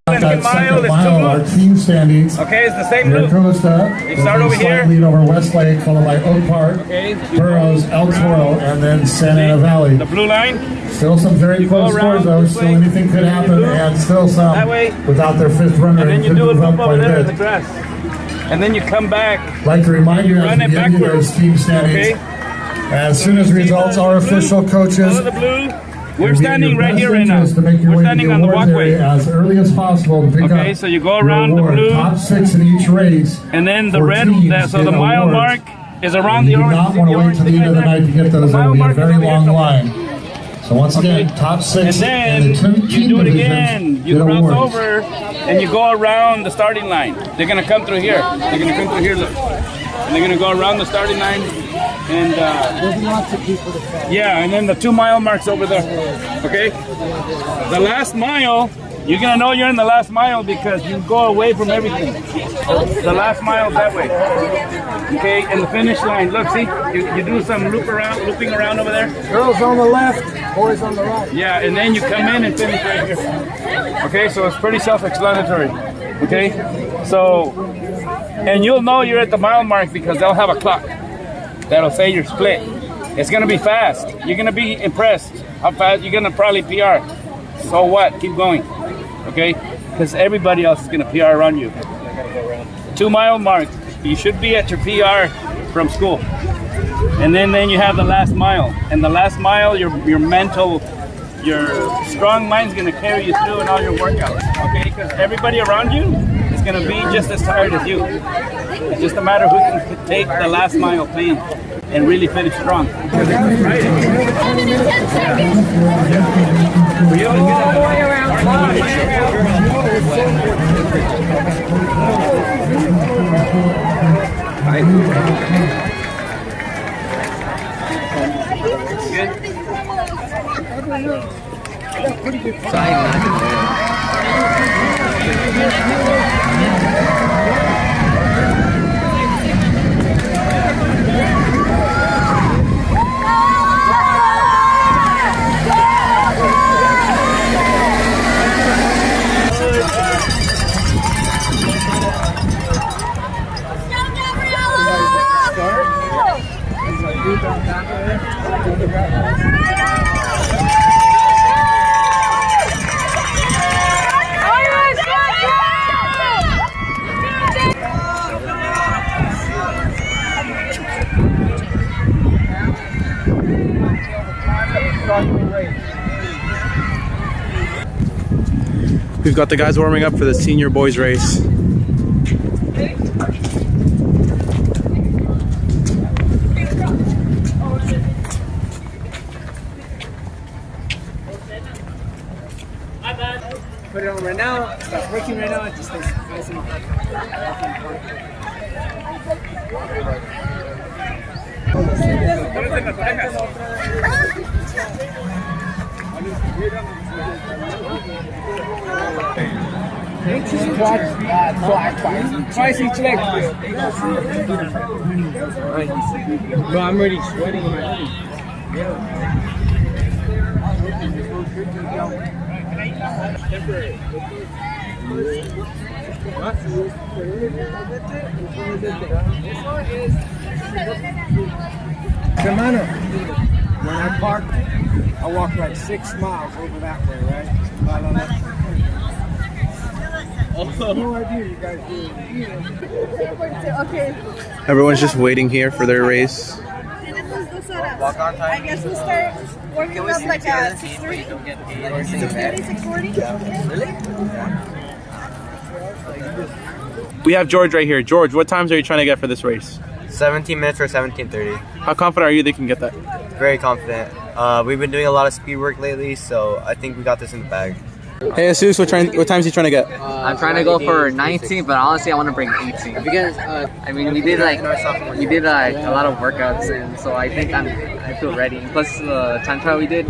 That second mile, our team standings. Okay, it's the same Here loop. goes the start over here. lead over Westlake, followed by Oak Park, Okay, Burroughs, El Toro, and then Santa Ana Valley. the blue line. Still some very go close around scores though. this Still way. anything could happen, and still some That way. without their fifth runner. And then you could do a move up loop over quite a there in bit. the grass. And then you come back. I'd like to remind you as Run we it give you backwards. those team standings. Okay. As soon as results are official, coaches. Follow the blue. We're it'll be in standing your right best here right now. interest to make your We're way to standing on the awards walkway. area as early as possible to pick up. Okay, so you go your around the award. blue. Top 6 in each race. And then the for red, teams so get the mile awards. mark is around You the do orange. not want to wait till the end of the night to get those. The It'll be a mile very mark is over long here line. So once again, top 6 And then in the team you do it divisions again. You get cross awards. over and you go around the starting line. They're gonna come through here. They're gonna come through here, look. And they're gonna go around the starting line. And yeah, and then the 2 mile mark's over there. Okay? The last mile, you're gonna know you're in the last mile because you go away from everything. The last mile that way. Okay, and the finish line. Look, see, you do some looping around over there. Girls on the left, boys on the right. Yeah, and then you come in and finish right here. Okay, so it's pretty self-explanatory. Okay, so, and you'll know you're at the mile mark because they'll have a clock that'll say you're split. It's gonna be fast. You're gonna be impressed how fast you're gonna probably PR. So what? Keep going. Okay, because everybody else is gonna PR around you. 2 mile mark. You should be at your PR from school. And then you have the last mile. And the last mile, your mental, your strong mind's gonna carry you through in all your workouts. Okay, because everybody around you is gonna be just as tired as you. It's just a matter who can take the last mile clean and really finish strong. We've got the guys warming up for the senior boys race. Put it on right now. Stop working right now. It just stays nice and twice each leg. Bro, I'm already sweating in my hoodie. Hermano, when I park, I walk like 6 miles over that way, right? No idea you guys do. Okay. Everyone's just waiting here for their race. I guess we'll start warming up like at 6:30. 6:40. We have George right here. George, what times are you trying to get for this race? 17 minutes or 17:30. How confident are you they can get that? Very confident. We've been doing a lot of speed work lately, so I think we got this in the bag. Hey, Jesus, what times are you trying to get? I'm trying to go for 19, but honestly, I want to bring 18 because I mean we did like a lot of workouts, and so I think I feel ready. Plus the time trial we did,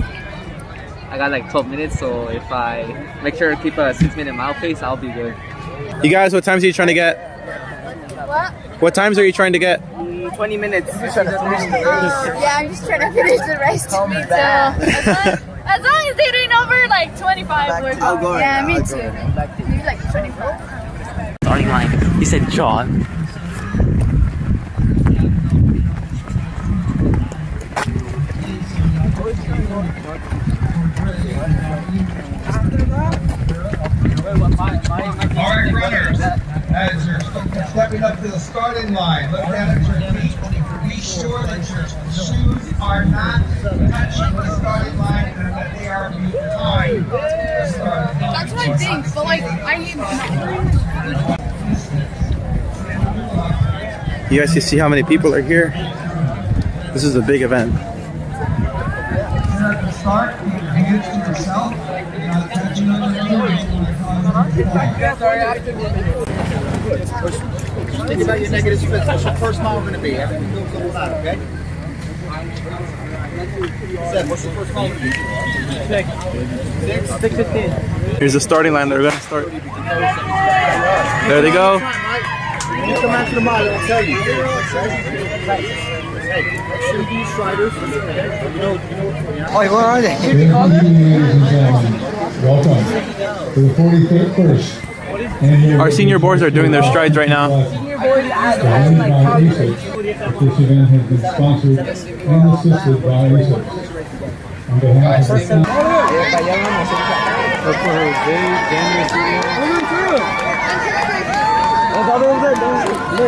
I got like 12 minutes. So if I make sure to keep a 6-minute mile pace, I'll be good. You guys, what times are you trying to get? What? What times are you trying to get? 20 minutes. Yeah, I'm just trying to finish the race. Me too. As long as they didn't over like 25 or Oh, yeah, me too. Maybe like 25. Starting line. He said John. All right, runners, as you're stepping up to the starting line, look down at your feet. Be sure that your shoes are not touching the starting line and that they are behind the starting line. That's what I think, but like You guys can see how many people are here. This is a big event. Here at the start, keep your hands to yourself. Not touching on the other. Think about your negative splits. What's your first mile going to be? Everything goes double that, okay? Seth, what's your first mile going to be? 6:15. Here's the starting line. They're going to start. There they go. You come out to the mile, I'll tell you. Hey, shoot these striders. You know Where are they? Welcome to the 45th first. Our senior boards are doing their strides right now. This event has been sponsored and assisted by Research. On behalf of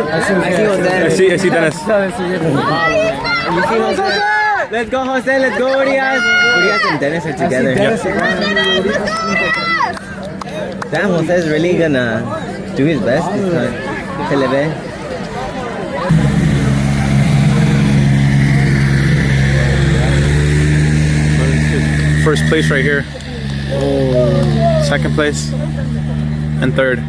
I see Dennis. Let's go, Jose. Let's go, Urias. Urias and Dennis are together. Damn, Jose is really gonna do his best this time. Se le ve. First place right here. Second place. And third.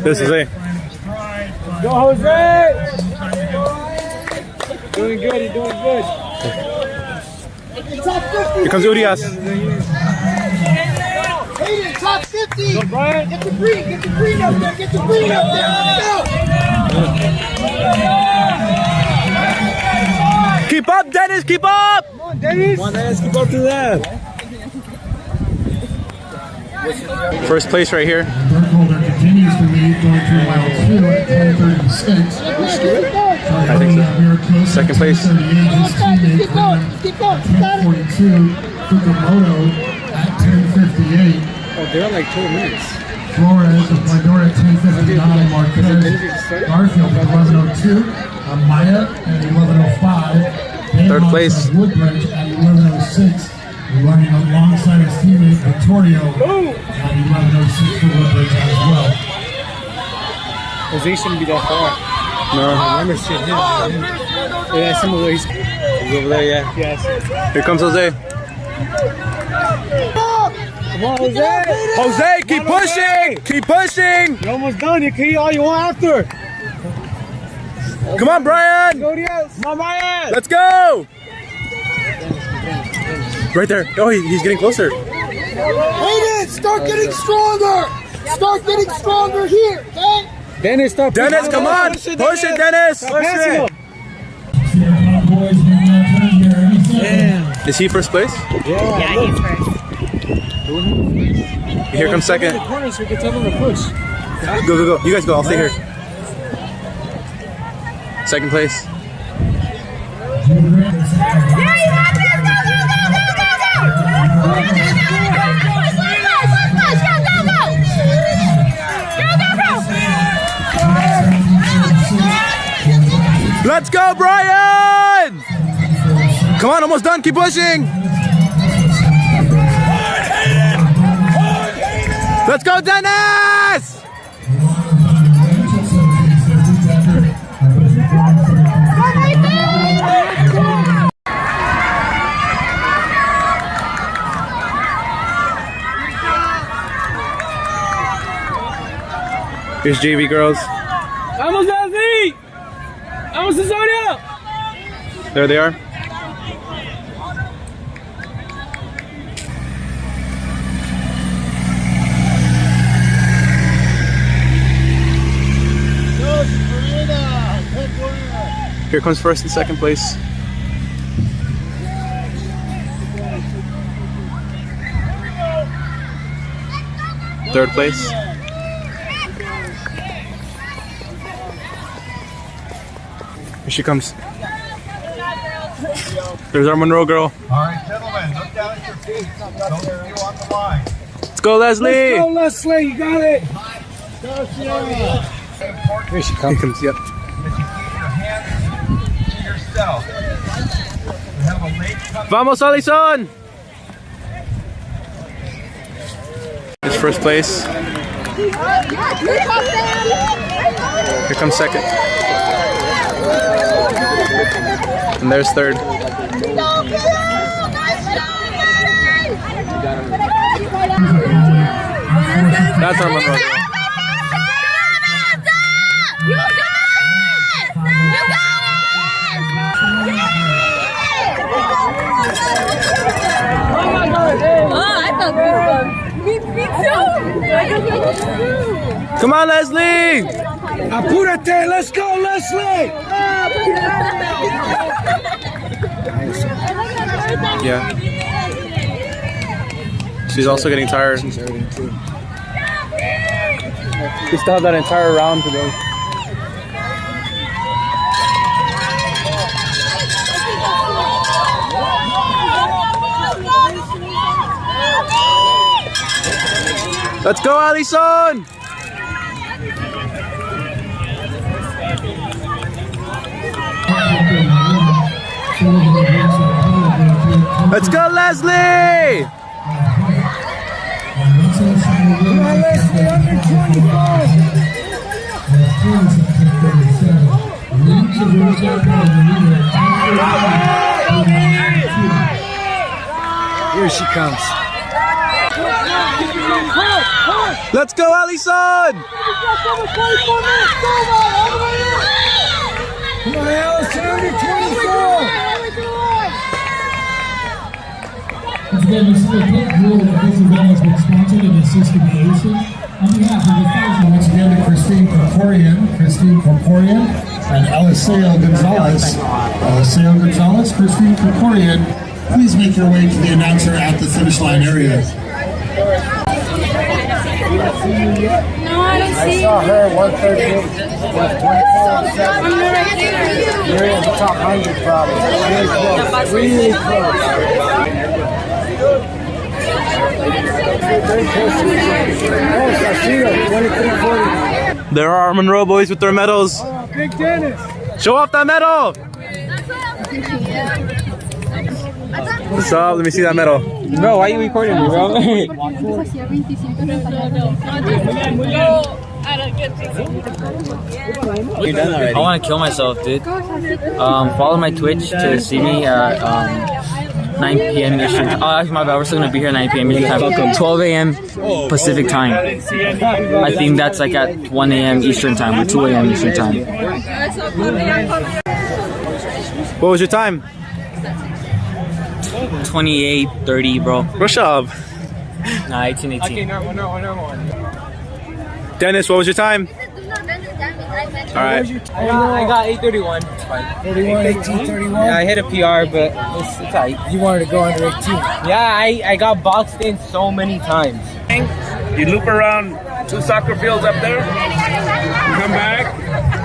This is it. Go, Jose! Doing good, you're doing good. Here comes Urias. Hayden, top 50! Go, Brian! Get the green up there! Get the green up there! Let's go! Keep up, Dennis! Keep up! Come on, Dennis! Come on, Dennis, keep up to that! First place right here. Bert Holder continues to lead going through mile 2 at 10:36. I think so. Second place. 10:42. Fukumoto at 10:58. Oh, they're like 2 minutes. Flores of Pandora at 10:59. Marquez. Garfield at 11:02. Maya at 11:05. Third place. Woodbridge at 11:06. Running alongside his teammate Vittorio at 11:06 for Woodbridge as well. Jose shouldn't be that far. No. I remember seeing him. Yeah, similar. He's over there, yeah. Yes. Here comes Jose. Come on, Jose! Jose, keep pushing! Keep pushing! You're almost done. You can eat all you want after. Come on, Brian! Come on, Brian! Let's go! Right there. Oh, he's getting closer. Hayden, start getting stronger! Start getting stronger here, okay? Dennis, stop. Dennis, come on! Push it, Dennis! Push it! Is he first place? Yeah, he's first. Here comes second. The corner so we can tell them to push. Go, go, go. You guys go. I'll stay here. Second place. Let's go, Brian! Come on, almost done. Keep pushing. Let's go, Dennis! Here's JV girls. Vamos, Leslie! Vamos, Cesario! There they are. Here comes first and second place. Third place. Here she comes. There's our Monroe girl. All right, gentlemen, look down at your feet. Don't you on the line. Let's go, Leslie! Let's go, Leslie, you got it! Here she comes. Yep. That you keep your hands to yourself. We have a late coming. Vamos, Alison! It's first place. Here comes second. And there's third. That's our Monroe. Come on, Leslie! Apúrate, let's go, Leslie! Yeah. She's also getting tired. She's hurting too. We still have that entire round to go. Let's go, Alison! Let's go, Leslie! Come on, Leslie, under 25! Here she comes. Let's go, Alison! Come on, Allison, under 24! Once again, this is a quick rule that this event has been sponsored and assisted by Ocean. On behalf of the thousand, once again to Christine Corporian, and Eliseo Gonzalez, Christine Corporian, please make your way to the announcer at the finish line area. No, I don't see. I saw her 113 with 24. I'm right there. You're in the top 100 probably. Really close. Very close to each other. Oh, I see her, 23-40. There are our Monroe boys with their medals. Oh, Big Dennis. Show off that medal! What's up? Let me see that medal. Bro, why are you recording me, bro? You're done already. I want to kill myself, dude. Follow my Twitch to see me at 9 p.m. Eastern time. Oh, actually, my bad. We're still going to be here at 9 p.m. Eastern time. 12 a.m. Pacific time. I think that's like at 1 a.m. Eastern time or 2 a.m. Eastern time. What was your time? 28:30, bro. Rush up. Nah, 18:18. Dennis, what was your time? All right. I got 831. It's fine. 31, 18, 31? Yeah, I hit a PR, but it's tight. You wanted to go under 18. Yeah, I got boxed in so many times. You loop around 2 soccer fields up there, you come back,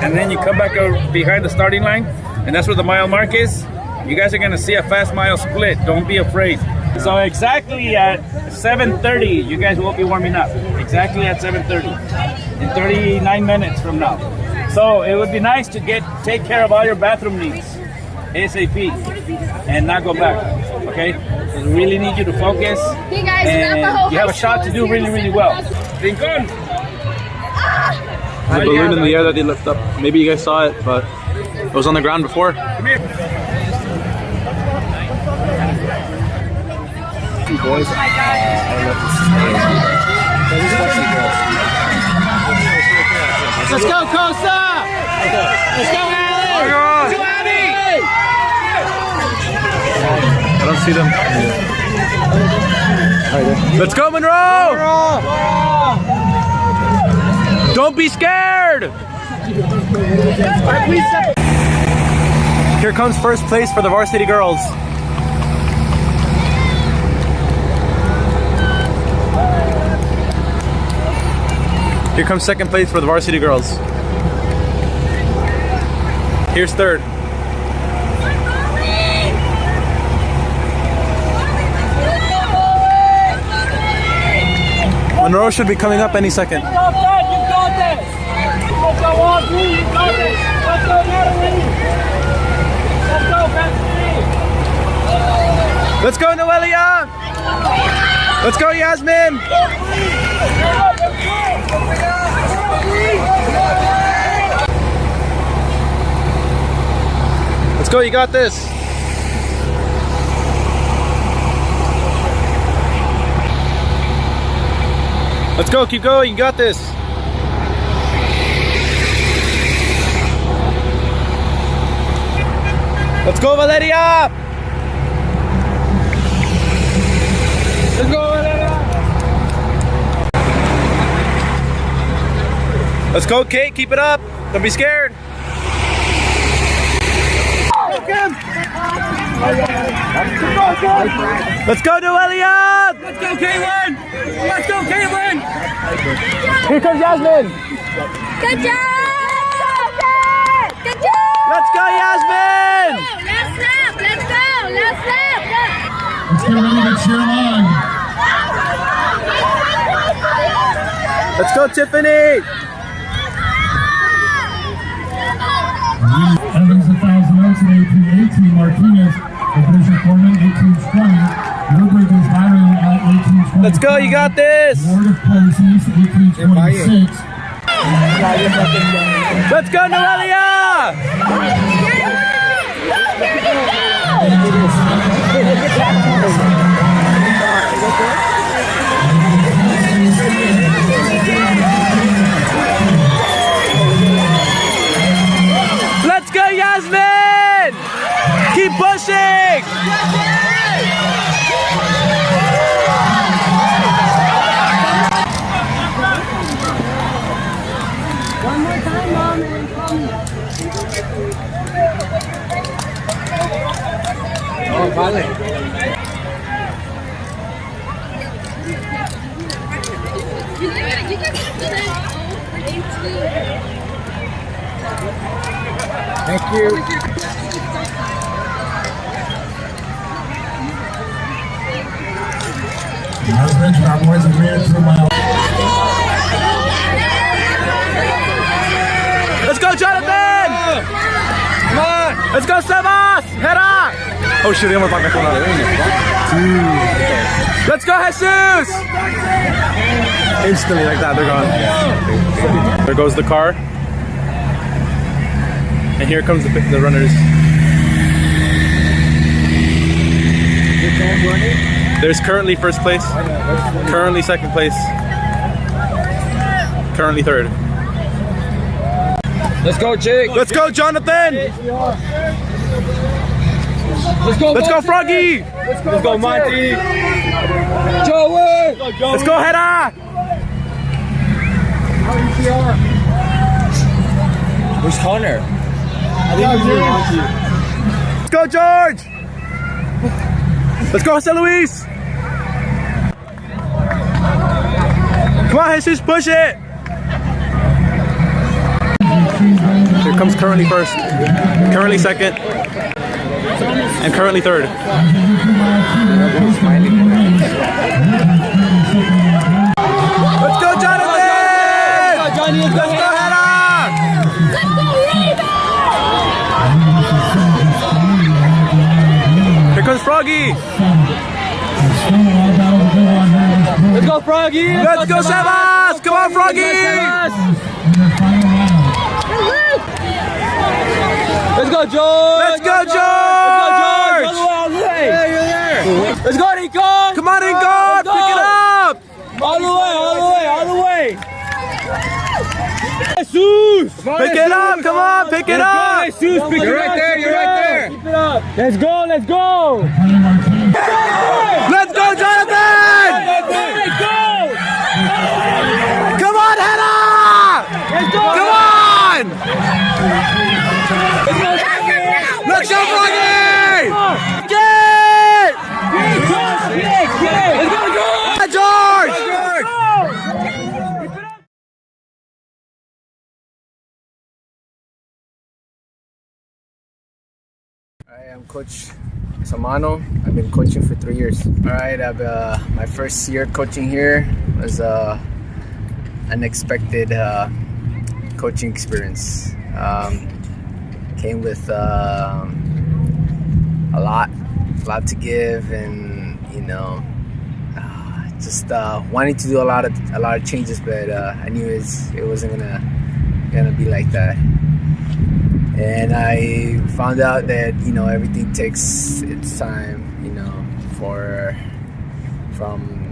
and then you come back behind the starting line, and that's where the mile mark is. You guys are gonna see a fast mile split. Don't be afraid. So exactly at 7:30, you guys will be warming up. Exactly at 7:30, in 39 minutes from now. So it would be nice to take care of all your bathroom needs ASAP and not go back. Okay? We really need you to focus. Hey guys, and you have a shot to do really, really well. Rincon. There's a balloon in the air that they lift up. Maybe you guys saw it, but it was on the ground before. Come here. Boys, I love this. Let's go, Costa! Let's go, Allie! Let's go, Abby! I don't see them. Let's go, Monroe! Don't be scared! Here comes first place for the varsity girls. Here comes second place for the varsity girls. Here's third. Monroe should be coming up any second. Let's go, Noelia! Let's go, Yasmin! Let's go, you got this. Let's go, keep going, you got this. Let's go, Valeria! Let's go, Valeria! Let's go, Kate, keep it up. Don't be scared. Let's go, Noelia! Let's go, Caitlin! Let's go, Caitlin! Here comes Yasmin! Good job! Good job! Let's go, Yasmin! Last lap! Let's go! Last lap! Let's get ready to cheer on. Let's go, Tiffany! Evans 1,000 notes in 1818. Martinez, Division Foreman 1820. Newbridge is hiring at 1820. Let's go, you got this! Board of Policies 1826. Let's go, Noelia! Let's go, Yasmin! Keep pushing! One more time, Mom, and Oh, vale. Thank you. Our boys have made it through my... Let's go, Jonathan! Come on! Let's go, Sebas! Head up! Oh shit, they almost knocked my phone out of there. Let's go, Jesus! Instantly like that, they're gone. There goes the car. And here comes the runners. There's currently first place, currently second place, currently third. Let's go, Jake! Let's go, Jonathan! Let's go, Froggy! Let's go, Monty! Joey! Let's go, Hera! Where's Connor? Let's go, George! Let's go, Jose Luis! Come on, Jesus, push it! Here comes currently first, currently second, and currently third. Let's go, Jonathan! Let's go, Johnny! Let's go, Hannah! Here comes Froggy! Let's go, Froggy! Let's go, Sebas! Come on, Froggy! Let's go, George! Let's go, George! All the way! Yeah, you're there! Let's go, Rincon! Come on, Rincon! Pick it up! All the way! Jesus! Pick it up! Come on, pick it up! Jesus, pick it up! You're right there! Keep it up! Let's go! Let's go, Jonathan! Let's go! Come on, Hannah! Let's go! Come on! Let's go, Froggy! Get! Let's go, George! George! I am Coach Samano. I've been coaching for 3 years. All right, my first year coaching here was unexpected coaching experience. Came with a lot to give, and just wanting to do a lot of changes, but I knew it wasn't gonna be like that. And I found out that everything takes its time, from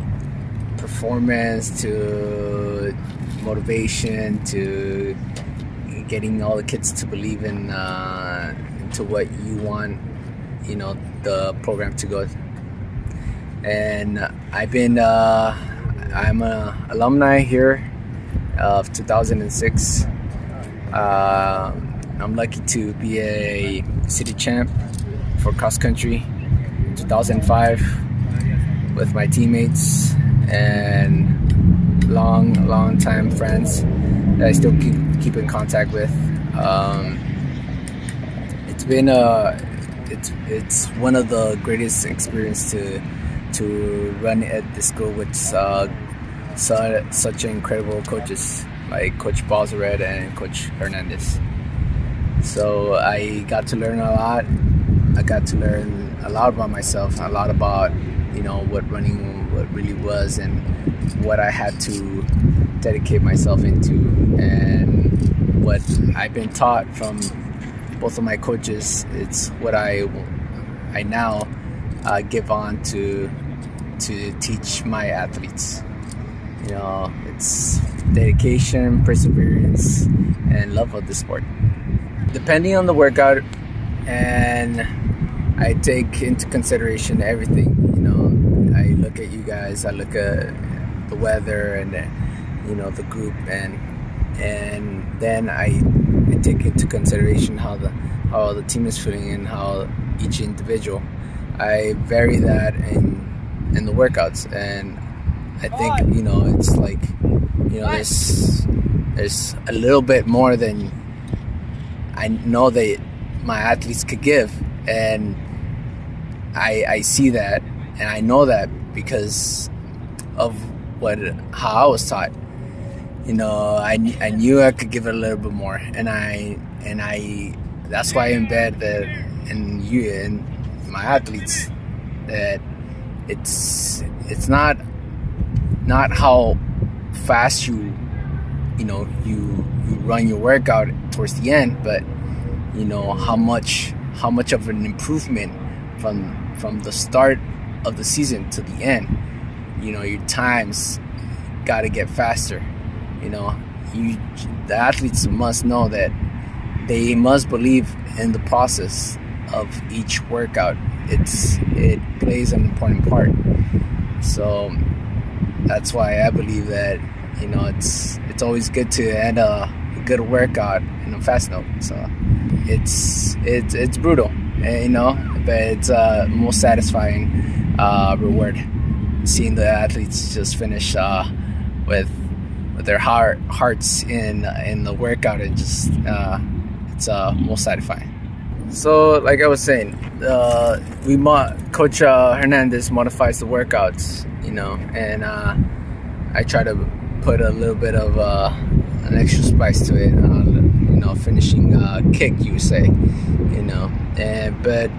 performance to motivation to getting all the kids to believe into what you want, the program to go. And I'm an alumni here of 2006. I'm lucky to be a city champ for cross country in 2005 with my teammates and long time friends that I still keep in contact with. It's been it's one of the greatest experiences to run at this school with such incredible coaches like Coach Balzaret and Coach Hernandez. So I got to learn a lot. I got to learn a lot about myself, a lot about what really was, and what I had to dedicate myself into, and what I've been taught from both of my coaches. It's what I now give on to teach my athletes. It's dedication, perseverance, and love of the sport. Depending on the workout, and I take into consideration everything. I look at you guys, I look at the weather and the group, and then I take into consideration how the team is feeling and how each individual. I vary that in the workouts, and I think it's like there's a little bit more than I know that my athletes could give, and I see that, and I know that because of how I was taught. I knew I could give it a little bit more, and I that's why I embed that in you and my athletes, that it's not how fast you run your workout towards the end, but how much of an improvement from the start of the season to the end. Your times got to get faster. The athletes must know that they must believe in the process of each workout. It plays an important part. So that's why I believe that it's always good to end a good workout in a fast note. So it's brutal, but it's most satisfying reward, seeing the athletes just finish with their hearts in the workout, and just it's most satisfying. So like I was saying, Coach Hernandez modifies the workouts, and I try to put a little bit of an extra spice to it, finishing kick, you say, but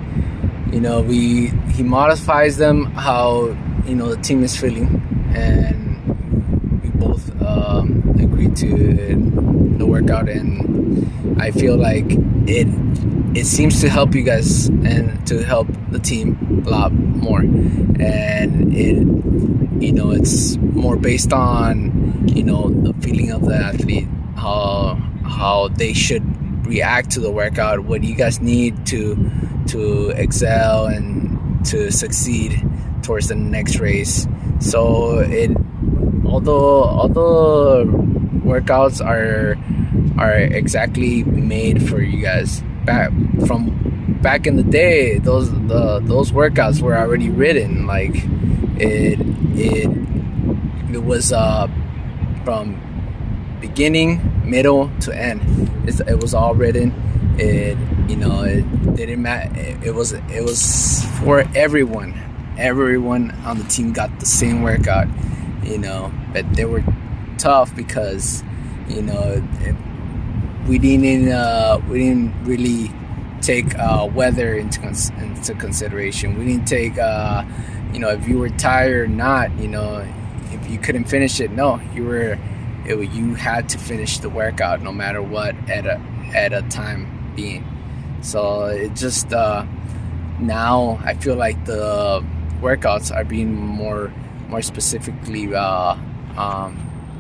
he modifies them how the team is feeling, and we both agree to the workout, and I feel like it seems to help you guys and to help the team a lot more, and it's more based on the feeling of the athlete, how they should react to the workout, what you guys need to excel and to succeed towards the next race. So although workouts are exactly made for you guys, back in the day, those workouts were already written. Like it was from beginning, middle to end. It was all written. It didn't matter. It was for everyone. Everyone on the team got the same workout. But they were tough because we didn't really take weather into consideration. We didn't take if you were tired or not. If you couldn't finish it, no, you had to finish the workout no matter what at a time being. So it just now I feel like the workouts are being more specifically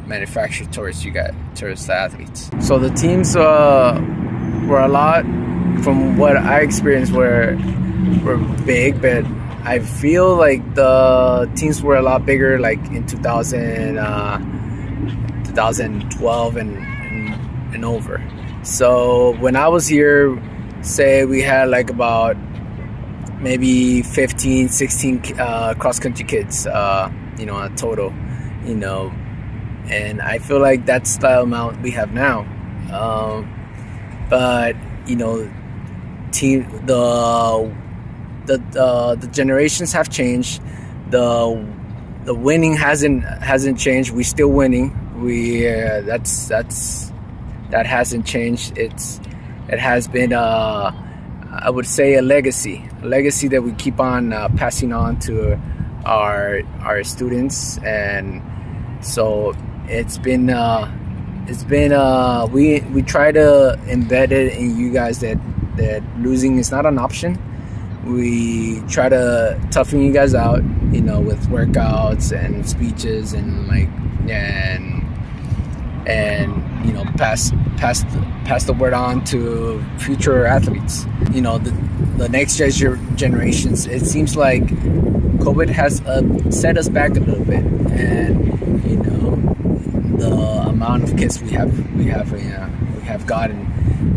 manufactured towards towards the athletes. So the teams were a lot, from what I experienced, were big, but I feel like the teams were a lot bigger like in 2012 and over. So when I was here, say we had like about maybe 15, 16 cross-country kids, a total, and I feel like that's the amount we have now. But the generations have changed. The winning hasn't changed. We're still winning. That hasn't changed. It has been I would say a legacy that we keep on passing on to our students, and so it's been we try to embed it in you guys that losing is not an option. We try to toughen you guys out, with workouts and speeches and pass the word on to future athletes. The next generations. It seems like COVID has set us back a little bit, and the amount of kids we have gotten,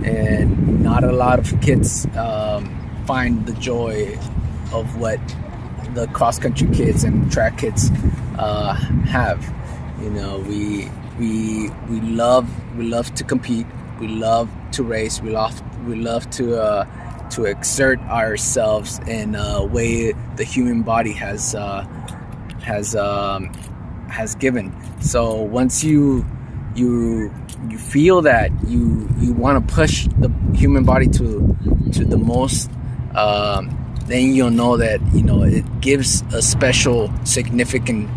and not a lot of kids find the joy of what the cross country kids and track kids have. We love to compete. We love to race. We love to exert ourselves in a way the human body has given. So once you feel that you want to push the human body to the most, then you'll know that it gives a special significant.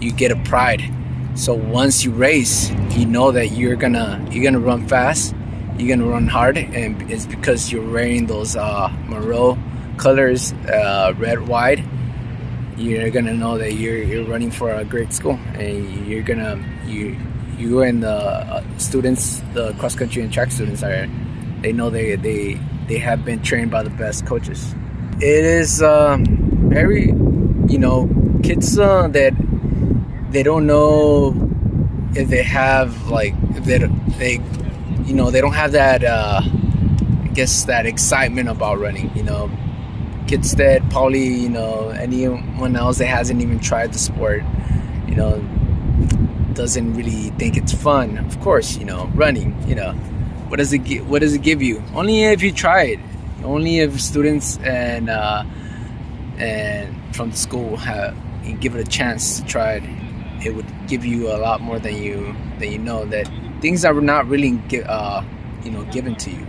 You get a pride. So once you race, you know that you're gonna run fast, you're gonna run hard, and it's because you're wearing those Monroe colors, red, white. You're gonna know that you're running for a great school, and you and the students, the cross country and track students they know they have been trained by the best coaches. It is very kids that they don't know if they have like if they you know, they don't have that I guess that excitement about running, you know. Kids that probably, you know, anyone else that hasn't even tried the sport, you know, doesn't really think it's fun. Of course, you know, running, you know, what does it give you? Only if you try it. Only if students and from the school give it a chance to try it, it would give you a lot more than you know, that things are not really you know, given to you.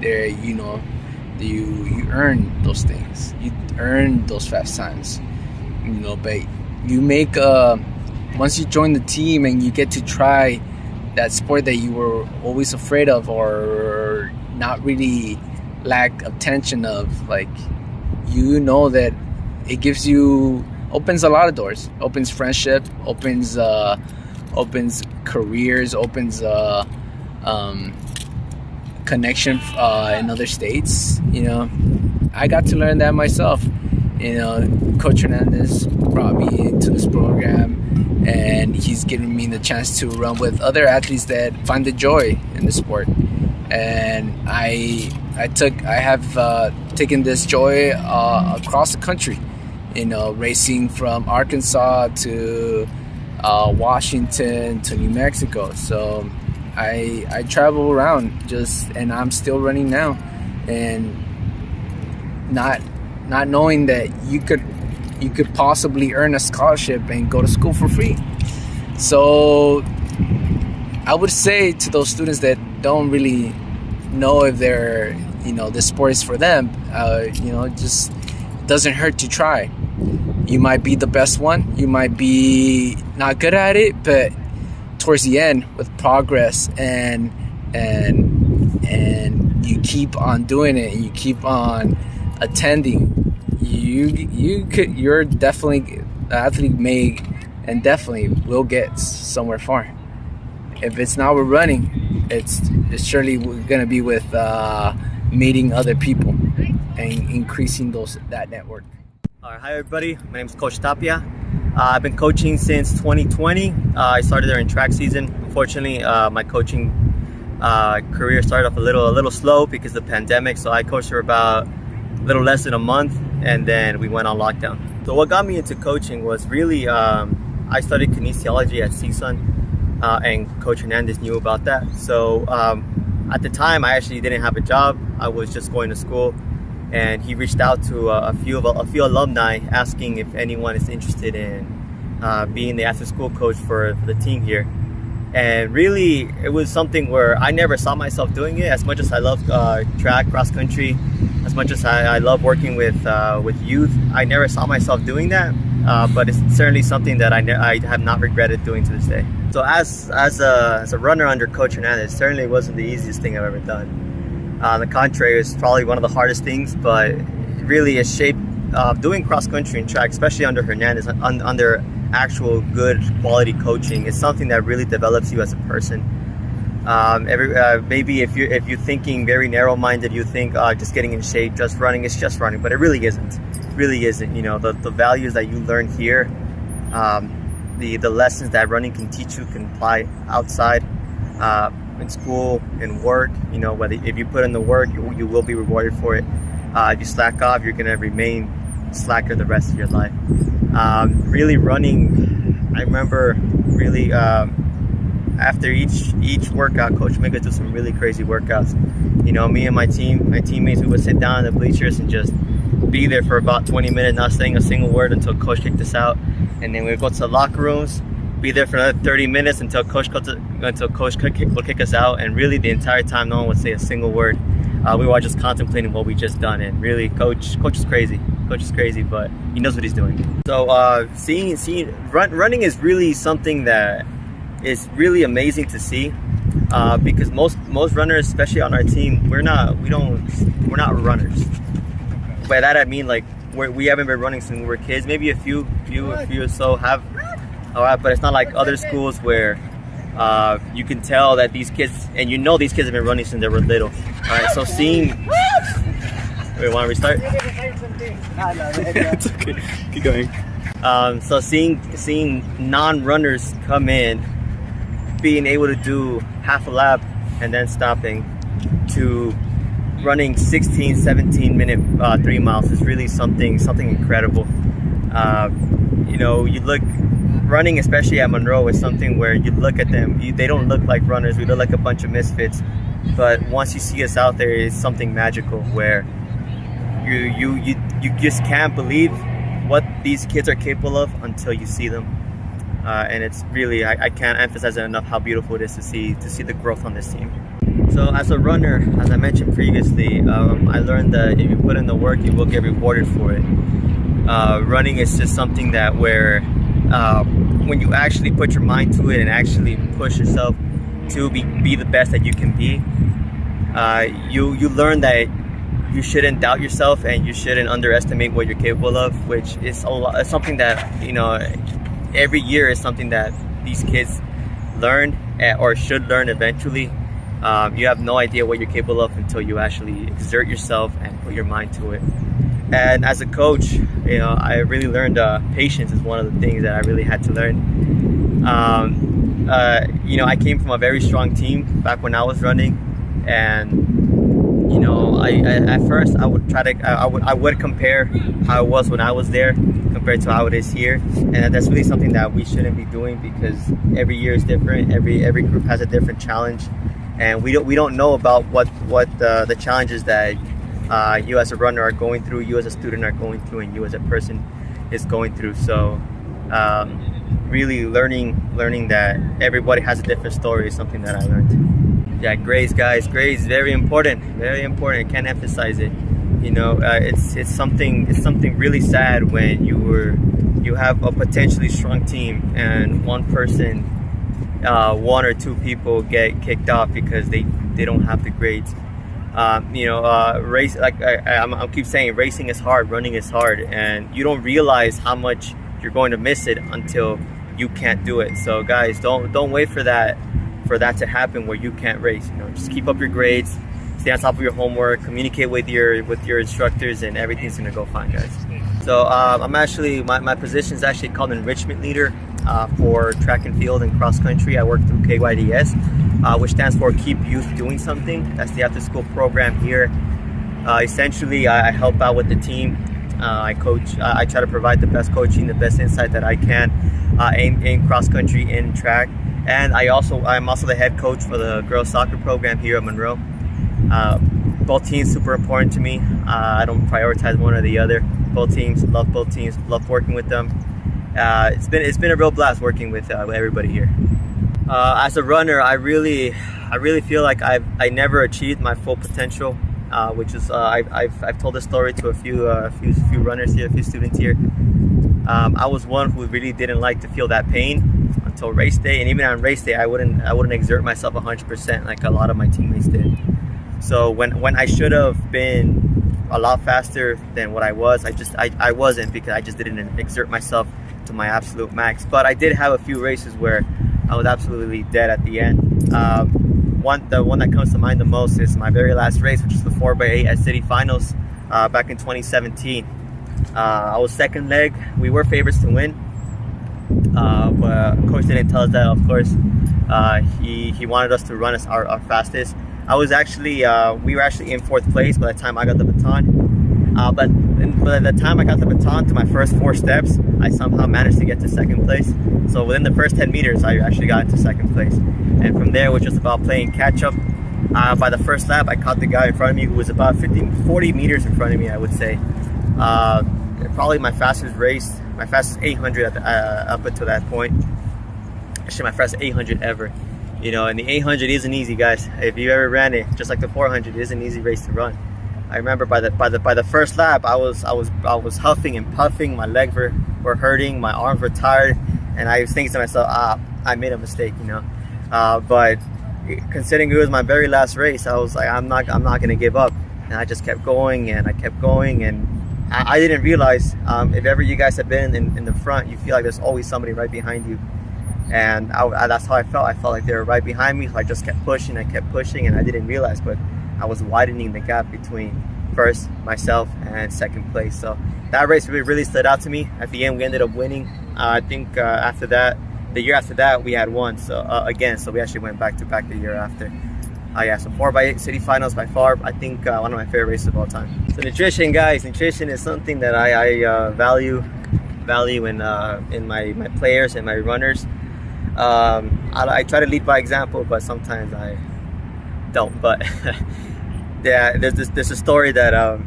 They're, you know, you earn those things. You earn those fast times, you know. But you make once you join the team and you get to try that sport that you were always afraid of or not really lack attention of, like, you know that it opens a lot of doors. Opens friendship, opens careers, opens connection in other states. You know, I got to learn that myself. You know, Coach Hernandez brought me into this program, and he's given me the chance to run with other athletes that find the joy in the sport. And I have taken this joy across the country. You know, racing from Arkansas to Washington to New Mexico. So I travel around and I'm still running now, and not knowing that you could possibly earn a scholarship and go to school for free. So I would say to those students that don't really know if they're, you know, the sport is for them, you know, just doesn't hurt to try. You might be the best one, you might be not good at it, but towards the end, with progress and you keep on doing it and you keep on attending, you're definitely the athlete may and definitely will get somewhere far. If it's not with running, it's surely going to be with meeting other people and increasing that network. All right, hi everybody. My name is Coach Tapia. I've been coaching since 2020. I started during track season. Unfortunately, my coaching career started off a little slow because of the pandemic. So I coached for about a little less than a month, and then we went on lockdown. So what got me into coaching was really I studied kinesiology at CSUN, and Coach Hernandez knew about that. So at the time, I actually didn't have a job. I was just going to school. And he reached out to a few alumni asking if anyone is interested in being the after-school coach for the team here. And really, it was something where I never saw myself doing it. As much as I love track, cross country, as much as I love working with youth, I never saw myself doing that. But it's certainly something that I have not regretted doing to this day. So as a runner under Coach Hernandez, certainly wasn't the easiest thing I've ever done. On the contrary, it's probably one of the hardest things, but really is shaped doing cross country and track, especially under Hernandez, under actual good quality coaching. It's something that really develops you as a person. Maybe if you're thinking very narrow-minded, you think just getting in shape, just running, it's just running, but it really isn't. It really isn't. You know, the values that you learn here, the lessons that running can teach you can apply outside. In school, in work, you know, if you put in the work, you will be rewarded for it. If you slack off, you're going to remain slacker the rest of your life. Really running, I remember really after each workout, Coach would make us do some really crazy workouts. You know, me and my teammates, we would sit down in the bleachers and just be there for about 20 minutes, not saying a single word until Coach kicked us out. And then we would go to the locker rooms, be there for another 30 minutes until Coach will kick us out. And really the entire time, no one would say a single word. We were all just contemplating what we just done. And really, Coach is crazy. Coach is crazy, but he knows what he's doing. So running is really something that is really amazing to see, because most runners, especially on our team, we're not runners. By that I mean, like, we haven't been running since we were kids. Maybe a few or so have. All right, but it's not like other schools where you can tell that these kids, and you know these kids have been running since they were little. All right, so seeing... Wait, want to restart? It's okay. Keep going. So seeing non-runners come in being able to do half a lap and then stopping to running 16, 17 minute 3 miles is really something incredible. You know, you look, running especially at Monroe is something where you look at them, they don't look like runners, we look like a bunch of misfits, but once you see us out there, it's something magical where you just can't believe what these kids are capable of until you see them. And it's really, I can't emphasize it enough how beautiful it is to see the growth on this team. So as a runner, as I mentioned previously, I learned that if you put in the work, you will get rewarded for it. Running is just something that where when you actually put your mind to it and actually push yourself to be the best that you can be, you learn that you shouldn't doubt yourself and you shouldn't underestimate what you're capable of, which is it's something that, you know, every year is something that these kids learn or should learn eventually. You have no idea what you're capable of until you actually exert yourself and put your mind to it. And as a coach, you know, I really learned patience is one of the things that I really had to learn. You know, I came from a very strong team back when I was running, and you know, at first I would try to I would compare how it was when I was there compared to how it is here, and that's really something that we shouldn't be doing because every year is different. Every group has a different challenge, and we don't know about what the challenges that you as a runner are going through, you as a student are going through, and you as a person is going through. So really learning that everybody has a different story is something that I learned. Yeah, grades, guys, grades, very important, I can't emphasize it. You know, it's something really sad when you have a potentially strong team and one person, one or two people get kicked off because they don't have the grades. You know, race, like I keep saying, racing is hard, running is hard, and you don't realize how much you're going to miss it until you can't do it. So guys, don't wait for that to happen where you can't race. You know, just keep up your grades, stay on top of your homework, communicate with your instructors, and everything's gonna go fine, guys. So I'm actually, my position is actually called enrichment leader for track and field and cross country. I work through KYDS, which stands for Keep Youth Doing Something. That's the after school program here. Essentially, I help out with the team. I coach, I try to provide the best coaching, the best insight that I can in cross country and track. And I'm also the head coach for the girls soccer program here at Monroe. Both teams super important to me. I don't prioritize one or the other. Both teams, love working with them. It's been a real blast working with everybody here. As a runner, I really feel like I never achieved my full potential, which is I've told this story to a few runners here, a few students here. I was one who really didn't like to feel that pain until race day, and even on race day, I wouldn't exert myself 100% like a lot of my teammates did. So when I should have been a lot faster than what I was, I wasn't, because I just didn't exert myself to my absolute max. But I did have a few races where I was absolutely dead at the end. The one that comes to mind the most is my very last race, which is the 4x8 at City Finals back in 2017. I was second leg. We were favorites to win, but coach didn't tell us that. Of course, he wanted us to run as our fastest. We were actually in fourth place by the time I got the baton. But by the time I got the baton to my first 4 steps, I somehow managed to get to second place. So within the first 10 meters, I actually got into second place. And from there, it was just about playing catch up. By the first lap, I caught the guy in front of me who was about 40 meters in front of me, I would say. Probably my fastest race, my fastest 800 up until that point. Actually, my fastest 800 ever. You know, and the 800 isn't easy, guys. If you ever ran it, just like the 400, it is an easy race to run. I remember by the first lap, I was huffing and puffing. My legs were hurting, my arms were tired, and I was thinking to myself, I made a mistake, you know. But considering it was my very last race, I was like, I'm not gonna give up, and I just kept going, and I kept going, and I didn't realize, if ever you guys have been in the front, you feel like there's always somebody right behind you. And that's how I felt. I felt like they were right behind me, so I just kept pushing, and I didn't realize, but I was widening the gap between first, myself, and second place. So that race really stood out to me. At the end, we ended up winning. I think after that, the year after that we had one. So again, so we actually went back to back the year after. Yeah, so 4x8 city finals by far, I think one of my favorite races of all time. So nutrition, guys, nutrition is something that I value in my players and my runners. I try to lead by example, but sometimes I don't. But yeah, there's a story that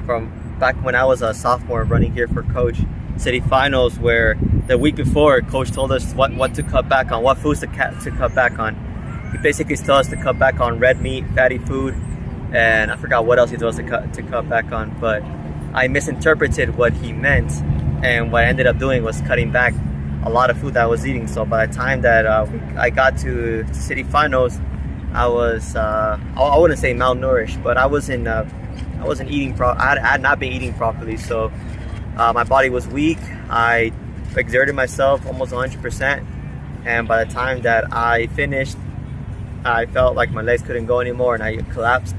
from back when I was a sophomore running here for Coach, city finals, where the week before Coach told us what to cut back on, what foods to cut back on. He basically told us to cut back on red meat, fatty food, and I forgot what else he told us to cut back on. But I misinterpreted what he meant, and what I ended up doing was cutting back a lot of food that I was eating. So by the time that I got to city finals, I was I wouldn't say malnourished, but I wasn't eating I had not been eating properly. So my body was weak. I exerted myself almost 100%, and by the time that I finished, I felt like my legs couldn't go anymore and I collapsed.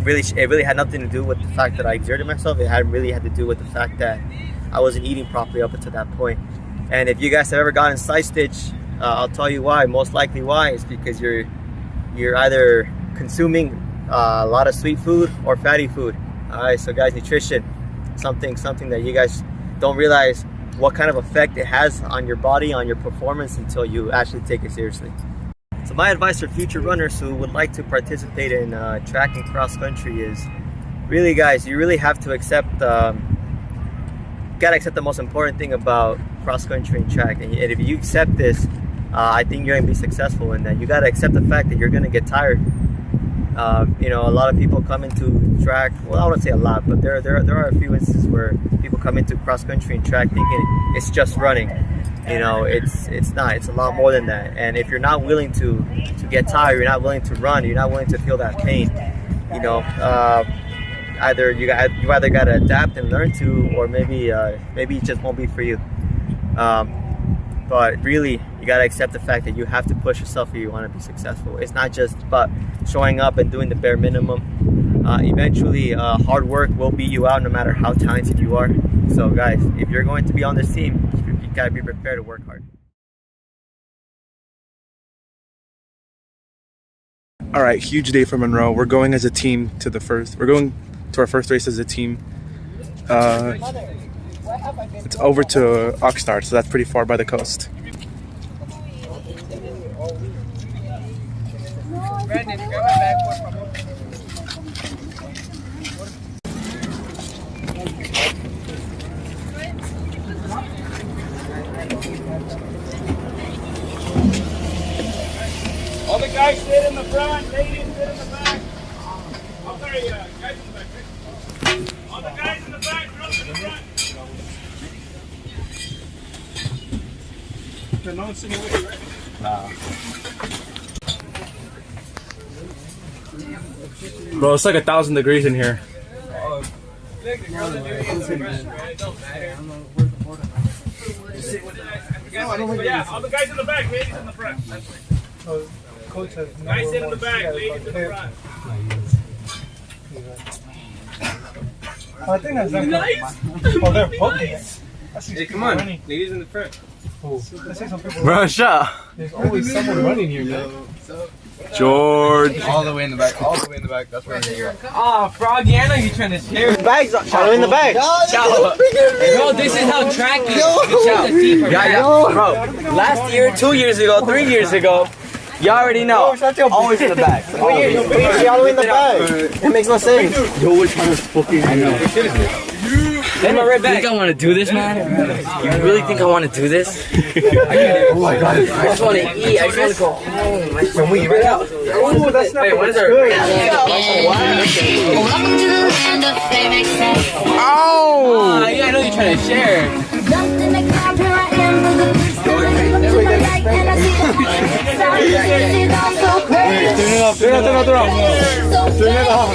It really had nothing to do with the fact that I exerted myself. It really had to do with the fact that I wasn't eating properly up until that point. And if you guys have ever gotten side stitch, I'll tell you why. Most likely why is because you're either consuming a lot of sweet food or fatty food. All right, so guys, nutrition, something that you guys don't realize what kind of effect it has on your body, on your performance, until you actually take it seriously. So my advice for future runners who would like to participate in track and cross country is, really guys, you really have to accept, gotta accept the most important thing about cross country and track. And if you accept this, I think you're gonna be successful in that. You gotta accept the fact that you're gonna get tired. You know, a lot of people come into track, well, I wouldn't say a lot, but there are a few instances where people come into cross country and track thinking it's just running. You know, it's not. It's a lot more than that. And if you're not willing to get tired, you're not willing to run, you're not willing to feel that pain, you know, either you either got to adapt and learn to, or maybe it just won't be for you. But really, you got to accept the fact that you have to push yourself if you want to be successful. It's not just about showing up and doing the bare minimum. Eventually, hard work will beat you out no matter how talented you are. So guys, if you're going to be on this team, you got to be prepared to work hard. All right, huge day for Monroe. We're going as a team to We're going to our first race as a team. It's over to Oxnard, so that's pretty far by the coast. Brandon, grab my bag, por favor. All the guys sit in the front, ladies sit in the back. I'm sorry, guys in the back. Right? All the guys in the back, girls in the front. No one's sitting with you, right? Nah. Bro, it's like 1,000 degrees in here. Look, the girls are doing it in the front, right? It don't matter. Just sit with the guys. Yeah, all the guys in the back, ladies in the front. That's right. Coach has guys sit in the back, ladies in the front. I think that's them. Oh, they're poking. Hey, come on, ladies in the front. Bro, shut up. There's always someone running here, man. George. All the way in the back. All the way in the back. That's where you're at. Oh, Froggy, I know you're trying to share. Bags, Charlie in the bag. Bro, this is how track is. Bro, last year, 2 years ago, 3 years ago, you already know. Always in the back. Always in the back. It makes no sense. Yo, which one is fucking? I know. Hey, my red bag. You think I want to do this, man? You really think I want to do this? Oh my god. I just want to eat. I just want to go home. Can we right out? Oh, that's not. Wait, what is our? Oh! Yeah, I know you're trying to share. Turn it off.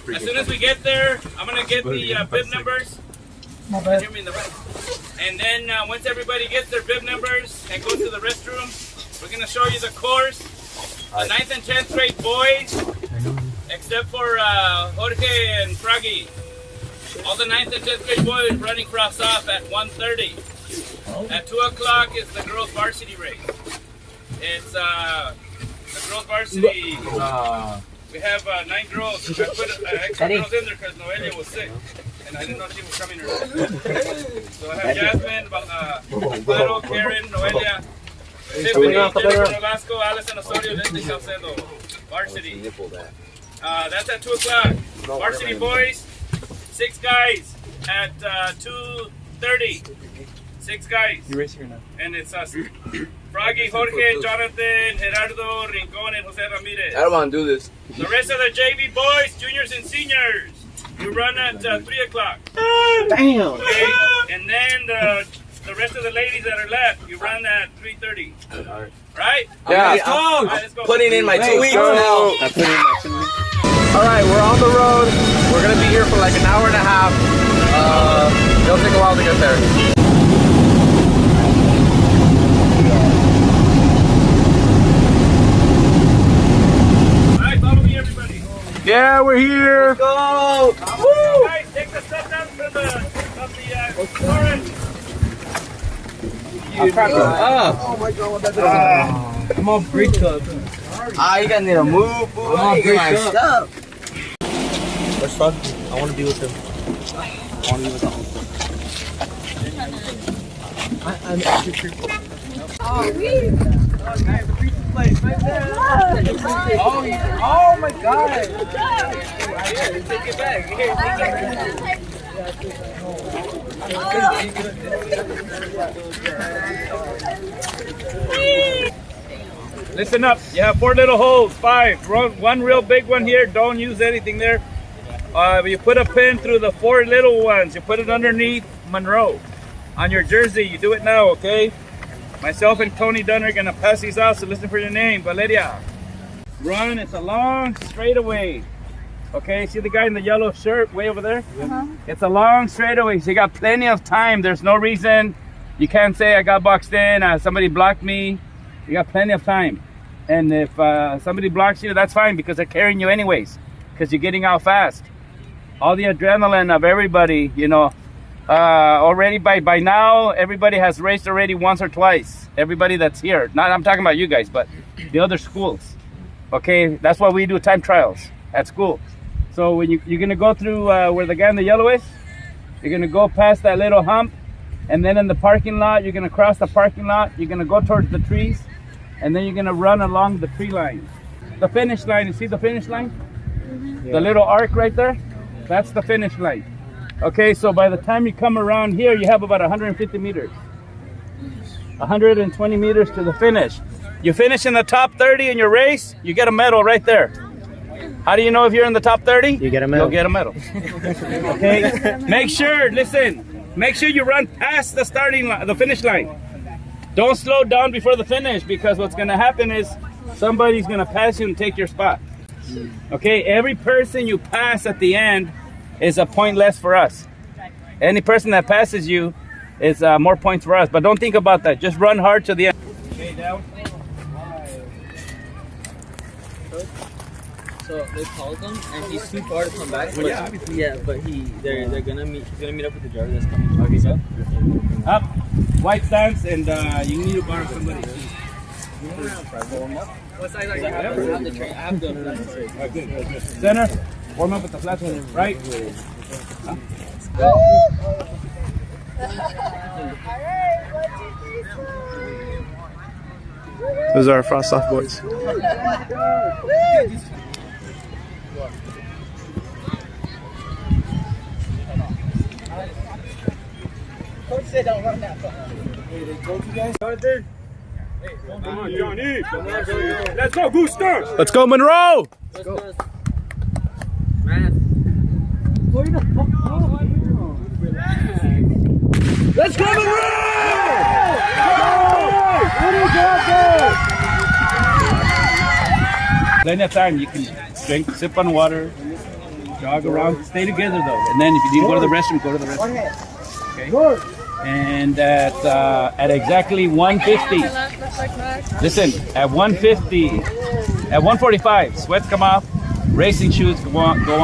As soon as we get there, I'm gonna get the bib numbers. Hear me in the back. And then once everybody gets their bib numbers and goes to the restroom, we're gonna show you the course. The 9th and 10th grade boys, except for Jorge and Froggy. All the 9th and 10th grade boys running cross off at 1:30. At 2 o'clock is the girls varsity race. It's the girls varsity. We have 9 girls. I put extra girls in there because Noelia was sick. And I didn't know she was coming or not. So I have Jasmine, Amparo, Karen, Noelia, Tiffany, Jennifer Nolasco, Allison Osorio, Leslie Salcedo. Varsity. That's at 2 o'clock. Varsity boys, 6 guys at 2:30. 6 guys. You racing or not? And it's us. Froggy, Jorge, Jonathan, Gerardo, Rincon, and Jose Ramirez. I don't want to do this. The rest of the JV boys, juniors and seniors, you run at 3 o'clock. Damn. Okay? And then the rest of the ladies that are left, you run at 3:30. Right? Yeah. Let's go. All right, let's go. Putting in my 2 weeks now. I put in my 2 weeks. All right, we're on the road. We're gonna be here for like an hour and a half. It'll take a while to get there. Yeah, we're here. Let's go! Woo! Guys, take the stuff down from the storage. Oh my God! I'm on break up. You gotta need to move. I'm on break up. Stuff. Where's Frog? I want to be with him. I want to be with him. I'm actually Oh my God! Take it back. Here, Listen up. You have 4 little holes. 5. One real big one here. Don't use anything there. You put a pin through the 4 little ones. You put it underneath Monroe on your jersey. You do it now, okay? Myself and Tony Dunn are gonna pass these out. So listen for your name, Valeria. Run. It's a long straightaway. Okay, see the guy in the yellow shirt way over there? It's a long straightaway, so you got plenty of time. There's no reason you can't say I got boxed in, somebody blocked me. You got plenty of time. And if somebody blocks you, that's fine because they're carrying you anyways, because you're getting out fast. All the adrenaline of everybody, you know, already by now, everybody has raced already once or twice. Everybody that's here. Not I'm talking about you guys, but the other schools. Okay, that's why we do time trials at school. So when you're gonna go through where the guy in the yellow is, you're gonna go past that little hump, and then in the parking lot, you're gonna cross the parking lot, you're gonna go towards the trees, and then you're gonna run along the tree line. The finish line, you see the finish line? Yeah. The little arc right there? That's the finish line. Okay, so by the time you come around here, you have about 150 meters. 120 meters to the finish. You finish in the top 30 in your race, you get a medal right there. How do you know if you're in the top 30? You get a medal. You'll get a medal. Okay? Make sure you run past the starting line, the finish line. Don't slow down before the finish, because what's going to happen is somebody's going to pass you and take your spot. Okay? Every person you pass at the end is a point less for us. Any person that passes you is more points for us. But don't think about that. Just run hard to the end. Okay, down. So they called him, and he's too far to come back. But yeah, but they're gonna meet. He's gonna meet up with the driver that's coming. Okay, so up, white stance, and you need to borrow somebody. What size are you? I have the train. I have the Good. Center, warm up with the flat one, right? Those are our frost off boys. Coach said don't run that far. Hey, they told you guys? Hey, come on, Johnny. Let's go, Booster. Let's go, Monroe. Let's go. Man. Let's go, Monroe! Plenty of time. You can drink, sip on water, jog around. Stay together though. And then if you need to go to the restroom, go to the restroom. Okay. And at exactly 1:50. Listen, at 1:50, at 1:45, sweats come off, racing shoes go on. Woo!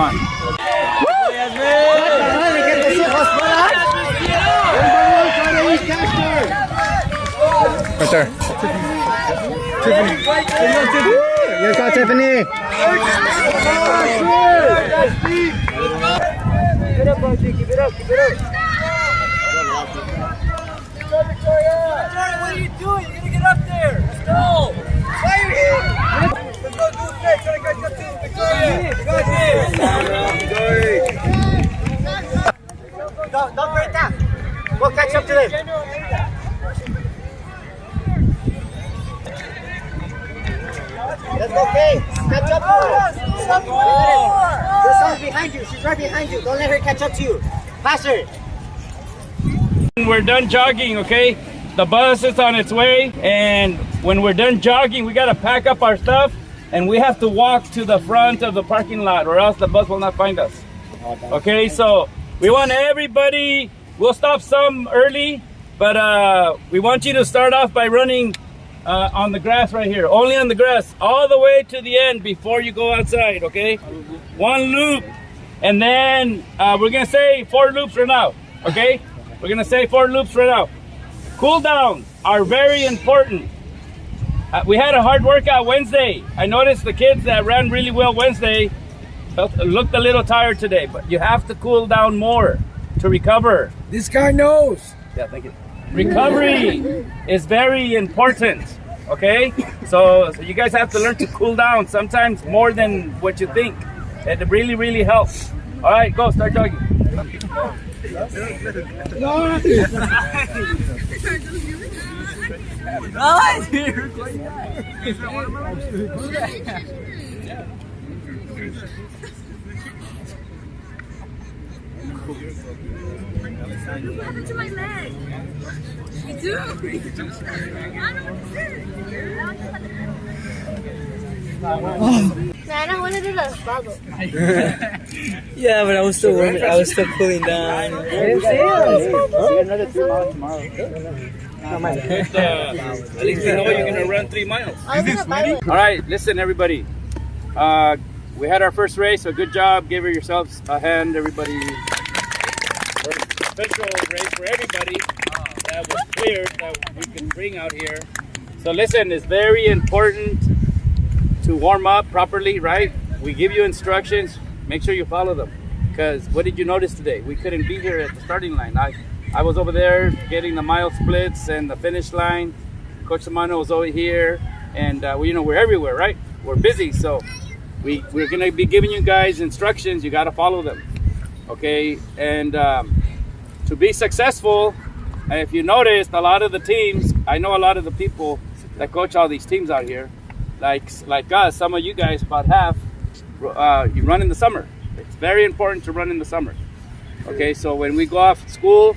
Right there. Tiffany. Yes, go Tiffany. Keep it up, Archie. Keep it up. Keep it up. Victoria, what are you doing? You're gonna get up there. Let's go. Why are you here? Let's go do it next. Try to catch up to Victoria. Don't break down. Go catch up to them. Let's go, Kay. Catch up to her. There's someone behind you. She's right behind you. Don't let her catch up to you. Pass her. We're done jogging, okay? The bus is on its way, and when we're done jogging, we gotta pack up our stuff, and we have to walk to the front of the parking lot, or else the bus will not find us. Okay, so we want everybody, we'll stop some early, but we want you to start off by running on the grass right here, only on the grass, all the way to the end before you go outside, okay? One loop, and then we're gonna say 4 loops right now, okay? We're gonna say 4 loops right now. Cool downs are very important. We had a hard workout Wednesday. I noticed the kids that ran really well Wednesday looked a little tired today, but you have to cool down more to recover. This guy knows. Yeah, thank you. Recovery is very important, okay? So you guys have to learn to cool down, sometimes more than what you think. It really, really helps. All right, go, start jogging. What happened to my leg? Me too. I don't Man, I wanted to do a bubble. Yeah, but I was still warming. I was still cooling down. I didn't see another 3 miles tomorrow. At least we know you're gonna run 3 miles. All right, listen, everybody. We had our first race, so good job. Give yourselves a hand, everybody. Special race for everybody that was cleared that we can bring out here. So listen, it's very important to warm up properly, right? We give you instructions, make sure you follow them. Because what did you notice today? We couldn't be here at the starting line. I was over there getting the mile splits and the finish line. Coach Samano was over here, and we're everywhere, right? We're busy, so we're gonna be giving you guys instructions. You gotta follow them, okay? And to be successful, if you noticed, a lot of the teams, I know a lot of the people that coach all these teams out here, like us, some of you guys, about half, you run in the summer. It's very important to run in the summer. Okay, so when we go off school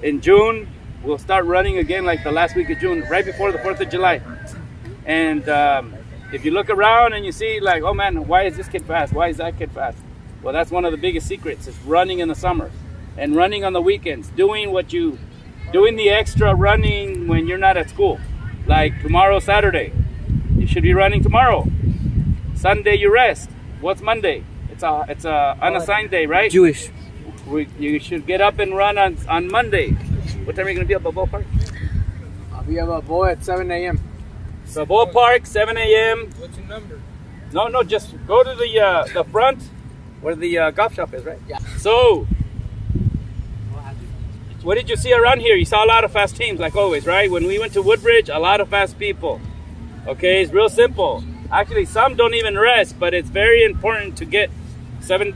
in June, we'll start running again like the last week of June, right before the 4th of July. And if you look around and you see like, oh man, why is this kid fast? Why is that kid fast? Well, that's one of the biggest secrets, is running in the summer and running on the weekends, doing the extra running when you're not at school. Like tomorrow, Saturday, you should be running tomorrow. Sunday, you rest. What's Monday? It's a unassigned day, right? Jewish. You should get up and run on Monday. What time are you going to be up at ballpark? I'll be up at Bow at 7 a.m. So ballpark, 7 a.m. What's your number? No, just go to the front where the golf shop is, right? Yeah. So, what did you see around here? You saw a lot of fast teams, like always, right? When we went to Woodbridge, a lot of fast people. Okay, it's real simple. Actually, some don't even rest, but it's very important to get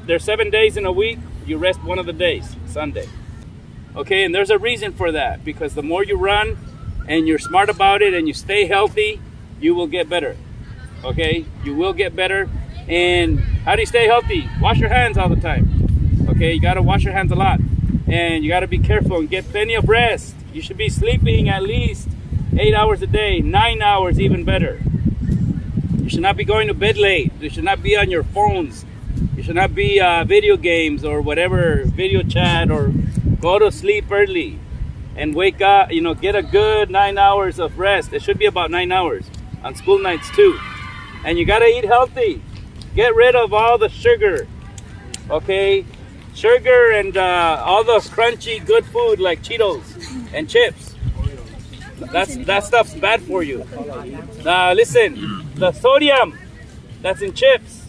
there's 7 days in a week. You rest one of the days, Sunday. Okay, and there's a reason for that, because the more you run and you're smart about it and you stay healthy, you will get better. Okay, you will get better. And how do you stay healthy? Wash your hands all the time. Okay, you gotta wash your hands a lot. And you gotta be careful and get plenty of rest. You should be sleeping at least 8 hours a day, 9 hours even better. You should not be going to bed late. You should not be on your phones. You should not be video games or whatever, video chat, or go to sleep early and wake up, get a good 9 hours of rest. It should be about 9 hours on school nights too. And you gotta eat healthy. Get rid of all the sugar, okay? sugar and all those crunchy good food like Cheetos and chips. That stuff's bad for you. Listen, the sodium that's in chips,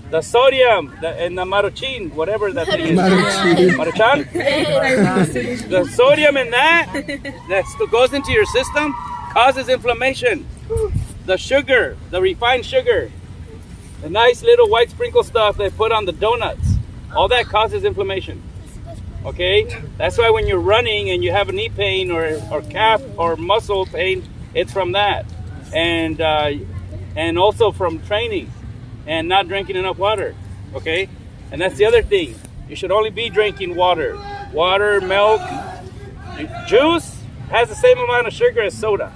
the sodium in the maruchan, whatever that thing is. Maruchan? The sodium in that goes into your system causes inflammation. The sugar, the refined sugar, the nice little white sprinkle stuff they put on the donuts, all that causes inflammation. Okay? That's why when you're running and you have a knee pain or calf or muscle pain, it's from that. And also from training and not drinking enough water. Okay? And that's the other thing. You should only be drinking water. Water, milk. Juice has the same amount of sugar as soda.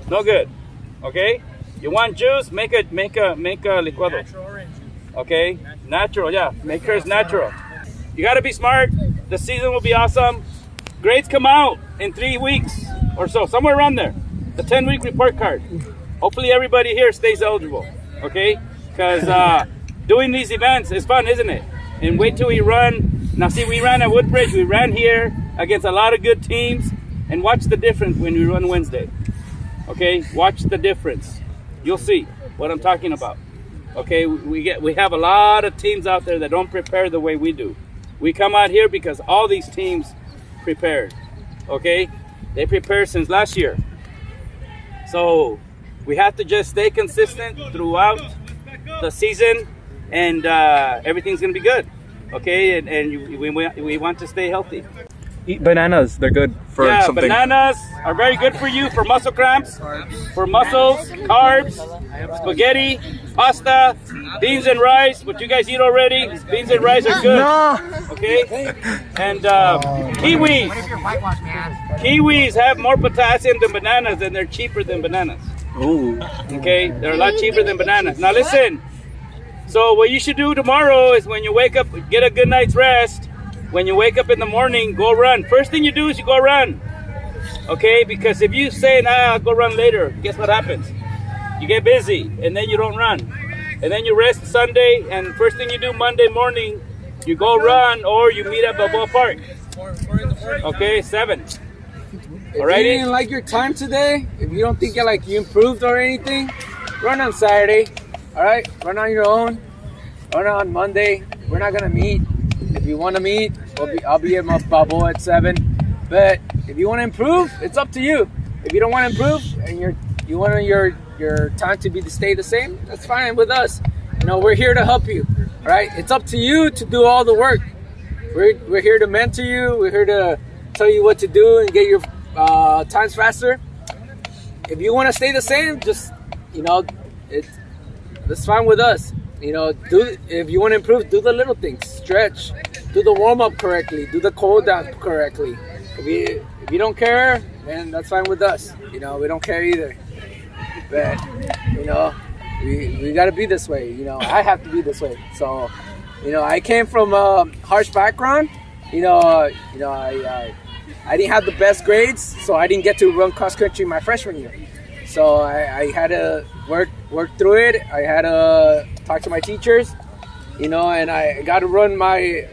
No good. Okay? You want juice? Make a licuado. Okay? Natural, yeah. Make hers natural. You got to be smart. The season will be awesome. Grades come out in 3 weeks or so, somewhere around there. The 10-week report card. Hopefully everybody here stays eligible. Okay? Because doing these events is fun, isn't it? And wait till we run. Now see, we ran at Woodbridge. We ran here against a lot of good teams. And watch the difference when we run Wednesday. Okay? Watch the difference. You'll see what I'm talking about. Okay? We have a lot of teams out there that don't prepare the way we do. We come out here because all these teams prepared. Okay? They prepared since last year. So we have to just stay consistent throughout the season, and everything's going to be good. Okay? And we want to stay healthy. Eat bananas. They're good for something. Bananas are very good for you for muscle cramps, for muscles, carbs, spaghetti, pasta, beans and rice, what you guys eat already. Beans and rice are good. No. Okay? And kiwis. Kiwis have more potassium than bananas, and they're cheaper than bananas. Ooh. Okay? They're a lot cheaper than bananas. Now listen. So what you should do tomorrow is when you wake up, get a good night's rest. When you wake up in the morning, go run. First thing you do is you go run. Okay? Because if you say, I'll go run later, guess what happens? You get busy, and then you don't run. And then you rest Sunday, and first thing you do Monday morning, you go run, or you meet at Balboa Park. Okay, 7. If you didn't like your time today, if you don't think you improved or anything, run on Saturday. All right? Run on your own. Run on Monday. We're not going to meet. If you want to meet, I'll be at Balboa at 7. But if you want to improve, it's up to you. If you don't want to improve and you want your time to stay the same, that's fine with us. We're here to help you. All right? It's up to you to do all the work. We're here to mentor you. We're here to tell you what to do and get your times faster. If you want to stay the same, just that's fine with us. If you want to improve, do the little things. Stretch. Do the warm-up correctly. Do the cold down correctly. If you don't care, then that's fine with us. We don't care either. But, we got to be this way. I have to be this way. So, I came from a harsh background. I didn't have the best grades, so I didn't get to run cross-country my freshman year. So I had to work through it. I had to talk to my teachers, and I got to run my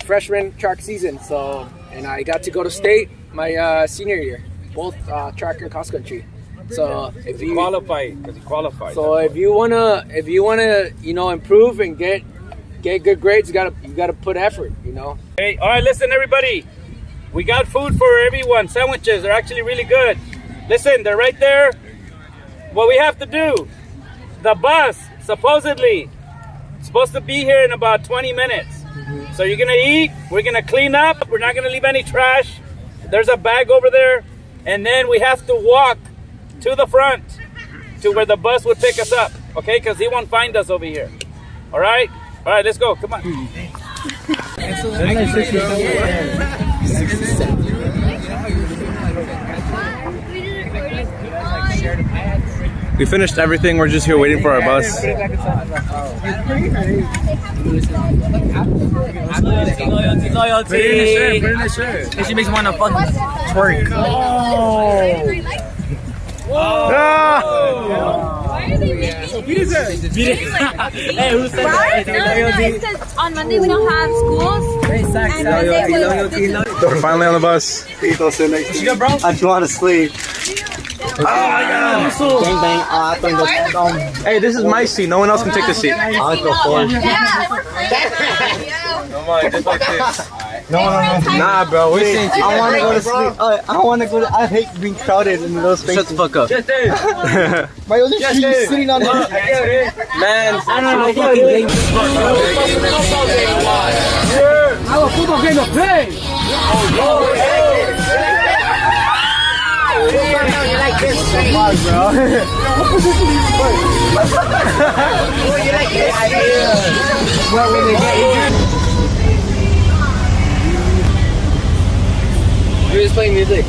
freshman track season. So, and I got to go to state my senior year, both track and cross country. So if you qualify, So if you wanna improve and get good grades, you gotta put effort. Hey, all right, listen, everybody. We got food for everyone. Sandwiches. They're actually really good. Listen, they're right there. What we have to do, the bus, supposedly, supposed to be here in about 20 minutes. So you're going to eat, we're going to clean up, we're not going to leave any trash. There's a bag over there. And then we have to walk to the front to where the bus would pick us up. Okay, because he won't find us over here. All right? All right, let's go. Come on. We finished everything. We're just here waiting for our bus. Loyalty. And she makes me want to fucking twerk. Oh. Hey, who said that? It says on Monday we don't have schools. We're finally on the bus. I just want to sleep. Oh my god! Bang bang. Hey, this is my seat. No one else can take the seat. I'll go for it. Come on, just like this. No. Nah, bro. I want to go to sleep. I want to go to. I hate being crowded in those spaces. Shut the fuck up. My other street is sitting on the. Man, I don't know. Our football game to play. You like this, bro? You like this? What when they get injured? We're just playing music.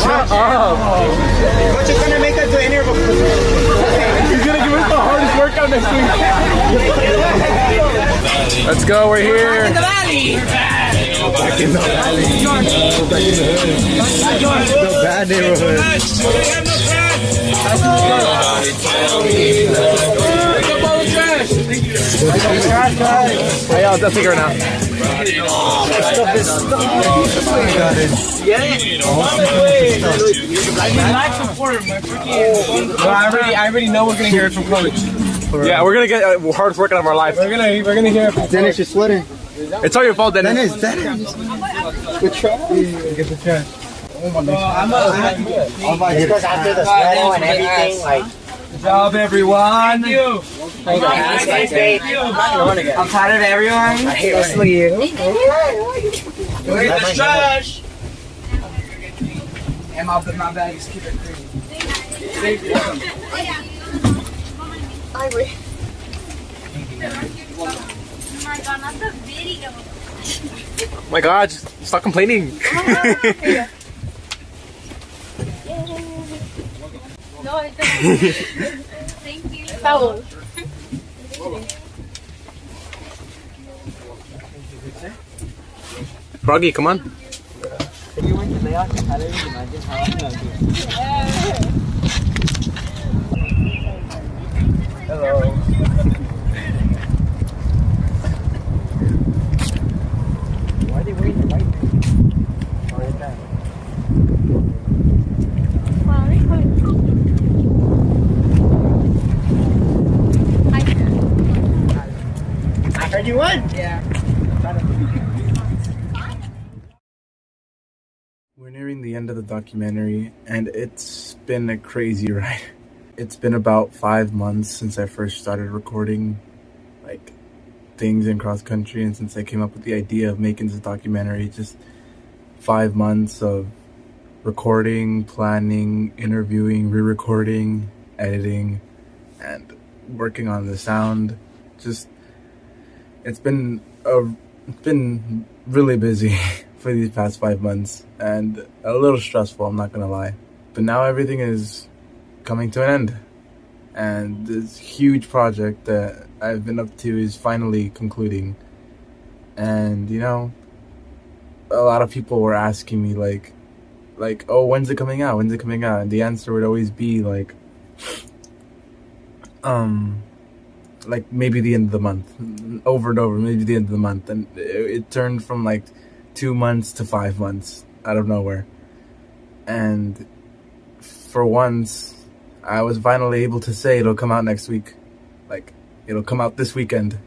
shut up. Coach is gonna make us do interval. He's gonna give us the hardest workout next week. Let's go, we're here. Back in the valley. Back in the valley. Back in the hood. The bad neighborhood. Hey, I'll take it right now. Get it? I already know we're gonna hear it from coach. Yeah, we're gonna get hardest workout of our life. We're gonna hear it from Dennis, you're sweating. It's all your fault, Dennis. Dennis. Good try. Get the trash. Oh my God. Because after the sweating and everything, like. Good job, everyone. Thank you. I'm proud of everyone. Especially you. Where's the trash? And my bag is keep it clean. Oh my God, just stop complaining. No, it doesn't. Thank you. Foul. Froggy, come on. Hello. Why are they waiting to fight me? I heard you won. Yeah. We're nearing the end of the documentary, and it's been a crazy ride. It's been about 5 months since I first started recording, like, things in cross country, and since I came up with the idea of making this documentary. Just 5 months of recording, planning, interviewing, re-recording, editing, and working on the sound. Just, it's been really busy for these past 5 months, and a little stressful, I'm not gonna lie. But now everything is coming to an end, and this huge project that I've been up to is finally concluding. And you know, a lot of people were asking me like, oh, when's it coming out? When's it coming out? And the answer would always be like maybe the end of the month, over and over, maybe the end of the month. And it turned from like 2 months to 5 months out of nowhere. And for once, I was finally able to say it'll come out next week. Like, it'll come out this weekend.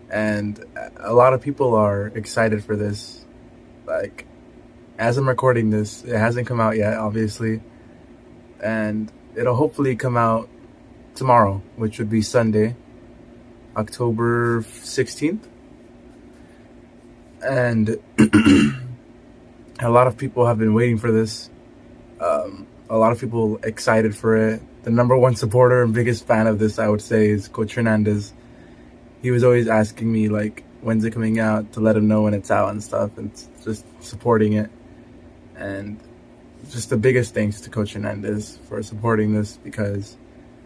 And a lot of people are excited for this. Like, as I'm recording this, it hasn't come out yet, obviously. And it'll hopefully come out tomorrow, which would be Sunday, October 16th. And a lot of people have been waiting for this. a lot of people excited for it. The number one supporter and biggest fan of this, I would say, is Coach Hernandez. He was always asking me, like, when's it coming out, to let him know when it's out and stuff, and just supporting it. And just the biggest thanks to Coach Hernandez for supporting this, because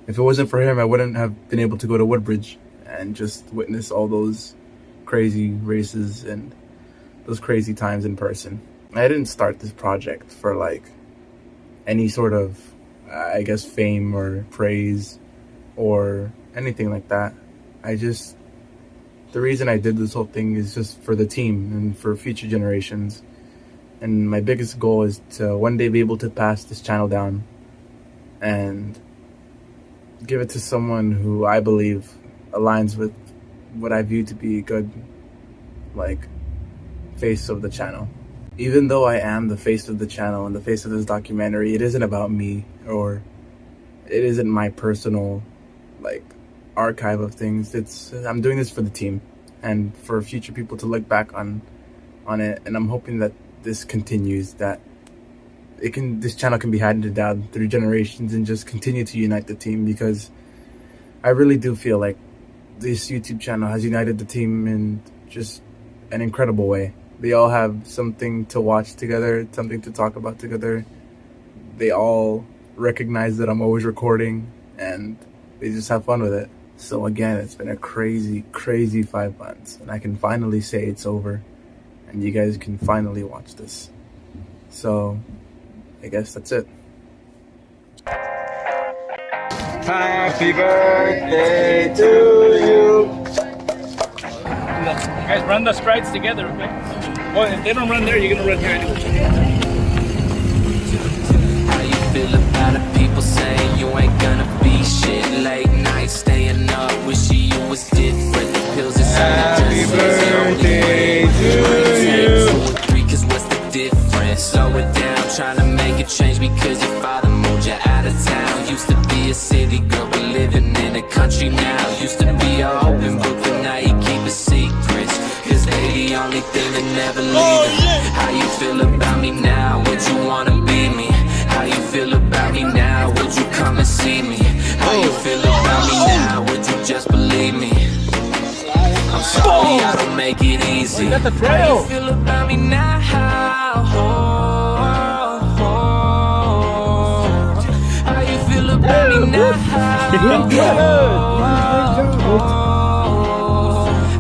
if it wasn't for him, I wouldn't have been able to go to Woodbridge and just witness all those crazy races and those crazy times in person. I didn't start this project for like any sort of, I guess, fame or praise or anything like that. The reason I did this whole thing is just for the team and for future generations. And my biggest goal is to one day be able to pass this channel down and give it to someone who I believe aligns with what I view to be a good, like, face of the channel. Even though I am the face of the channel and the face of this documentary, it isn't about me, or it isn't my personal, like, archive of things. I'm doing this for the team and for future people to look back on it, and I'm hoping that this continues, that this channel can be handed down through generations and just continue to unite the team, because I really do feel like this YouTube channel has united the team in just an incredible way. They all have something to watch together, something to talk about together. They all recognize that I'm always recording, and they just have fun with it. So again, it's been a crazy, crazy 5 months, and I can finally say it's over, and you guys can finally watch this. So I guess that's it. Happy birthday to you. Guys, run the strides together, okay? Well, if they don't run there, you're gonna run here anyway. How you feel about it? People saying you ain't gonna be shit. Late night staying up, wishing you was different. The pills inside Happy birthday to you. 2 or 3, 'cause what's the difference? Slow it down, trying to make a change because your father moved you out of town. Used to be a city girl, but living in the country now. Used to be a open book, but now you keep a secret. 'Cause they the only thing that never leaving. How you feel about me now? Would you wanna be me? How you feel about me now? Would you come and see me? How you feel about me now? Would you just believe me? I'm sorry I don't make it easy. How you feel about me now? How you feel about me now?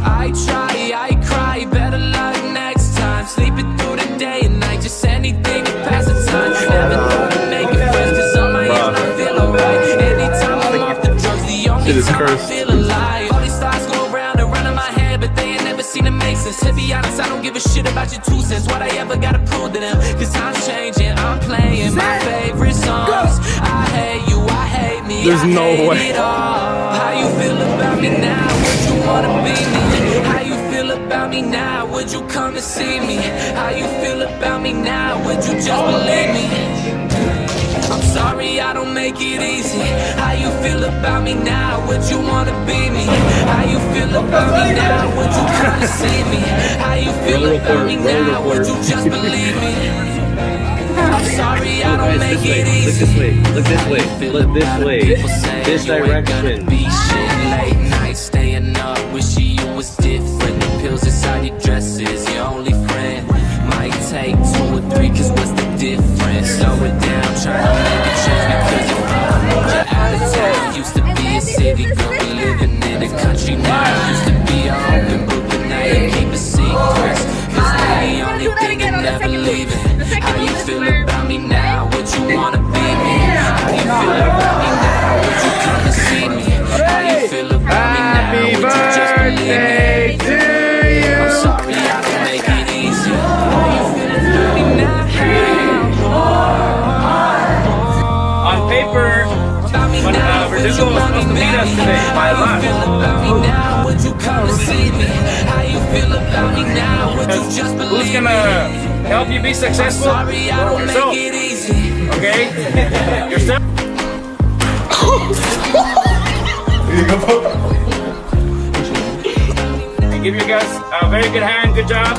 I try, I cry, better luck next time. Sleeping through the day and night, just anything to pass the time. Never thought I'd make it friends, 'cause on my own I feel alright. Anytime I'm off the drugs, the only time I feel alive. All these thoughts go around and round in my head, but they ain't never seen it make sense. To be honest, I don't give a shit about your 2 cents. What I ever gotta prove to them, 'cause time's changing, I'm playing my favorite songs. I hate you, I hate me, There's I no hate way. it all. How you feel about me now? Would you wanna be me? How you feel about me now? Would you come and see me? How you feel about me now? Would you just believe me? I'm sorry I don't make it easy. How you feel about me now? Would you wanna be me? How you feel about me now? Would you come and see me? How you feel about me now? Would you just believe me? I'm sorry I don't make it easy. Look this way. Look this way. This direction. Late night staying up, wishing you was different. The pills inside your dress is your only friend. Might take 2 or 3, 'cause what's the difference? Slow it down, trying to make a change because your father moved you out of town. Used to be a city girl, but living in the country now. Used to be a open book, but now you keep a secret. 'Cause they the only thing that never leaving. How you feel about me now? Would you wanna be me? How you feel about me now? Would you come and see me? How you feel about me now? Would you just believe me? I'm sorry I don't make it easy. How you feel about me now? On paper, Verdugo was supposed to meet us today by lunch. Would you come and see me? How you feel about me now? Would you just believe me? Who's gonna help you be successful? Sorry, I don't Yourself. make it easy. Okay? Yourself. And give you guys a very good hand. Good job.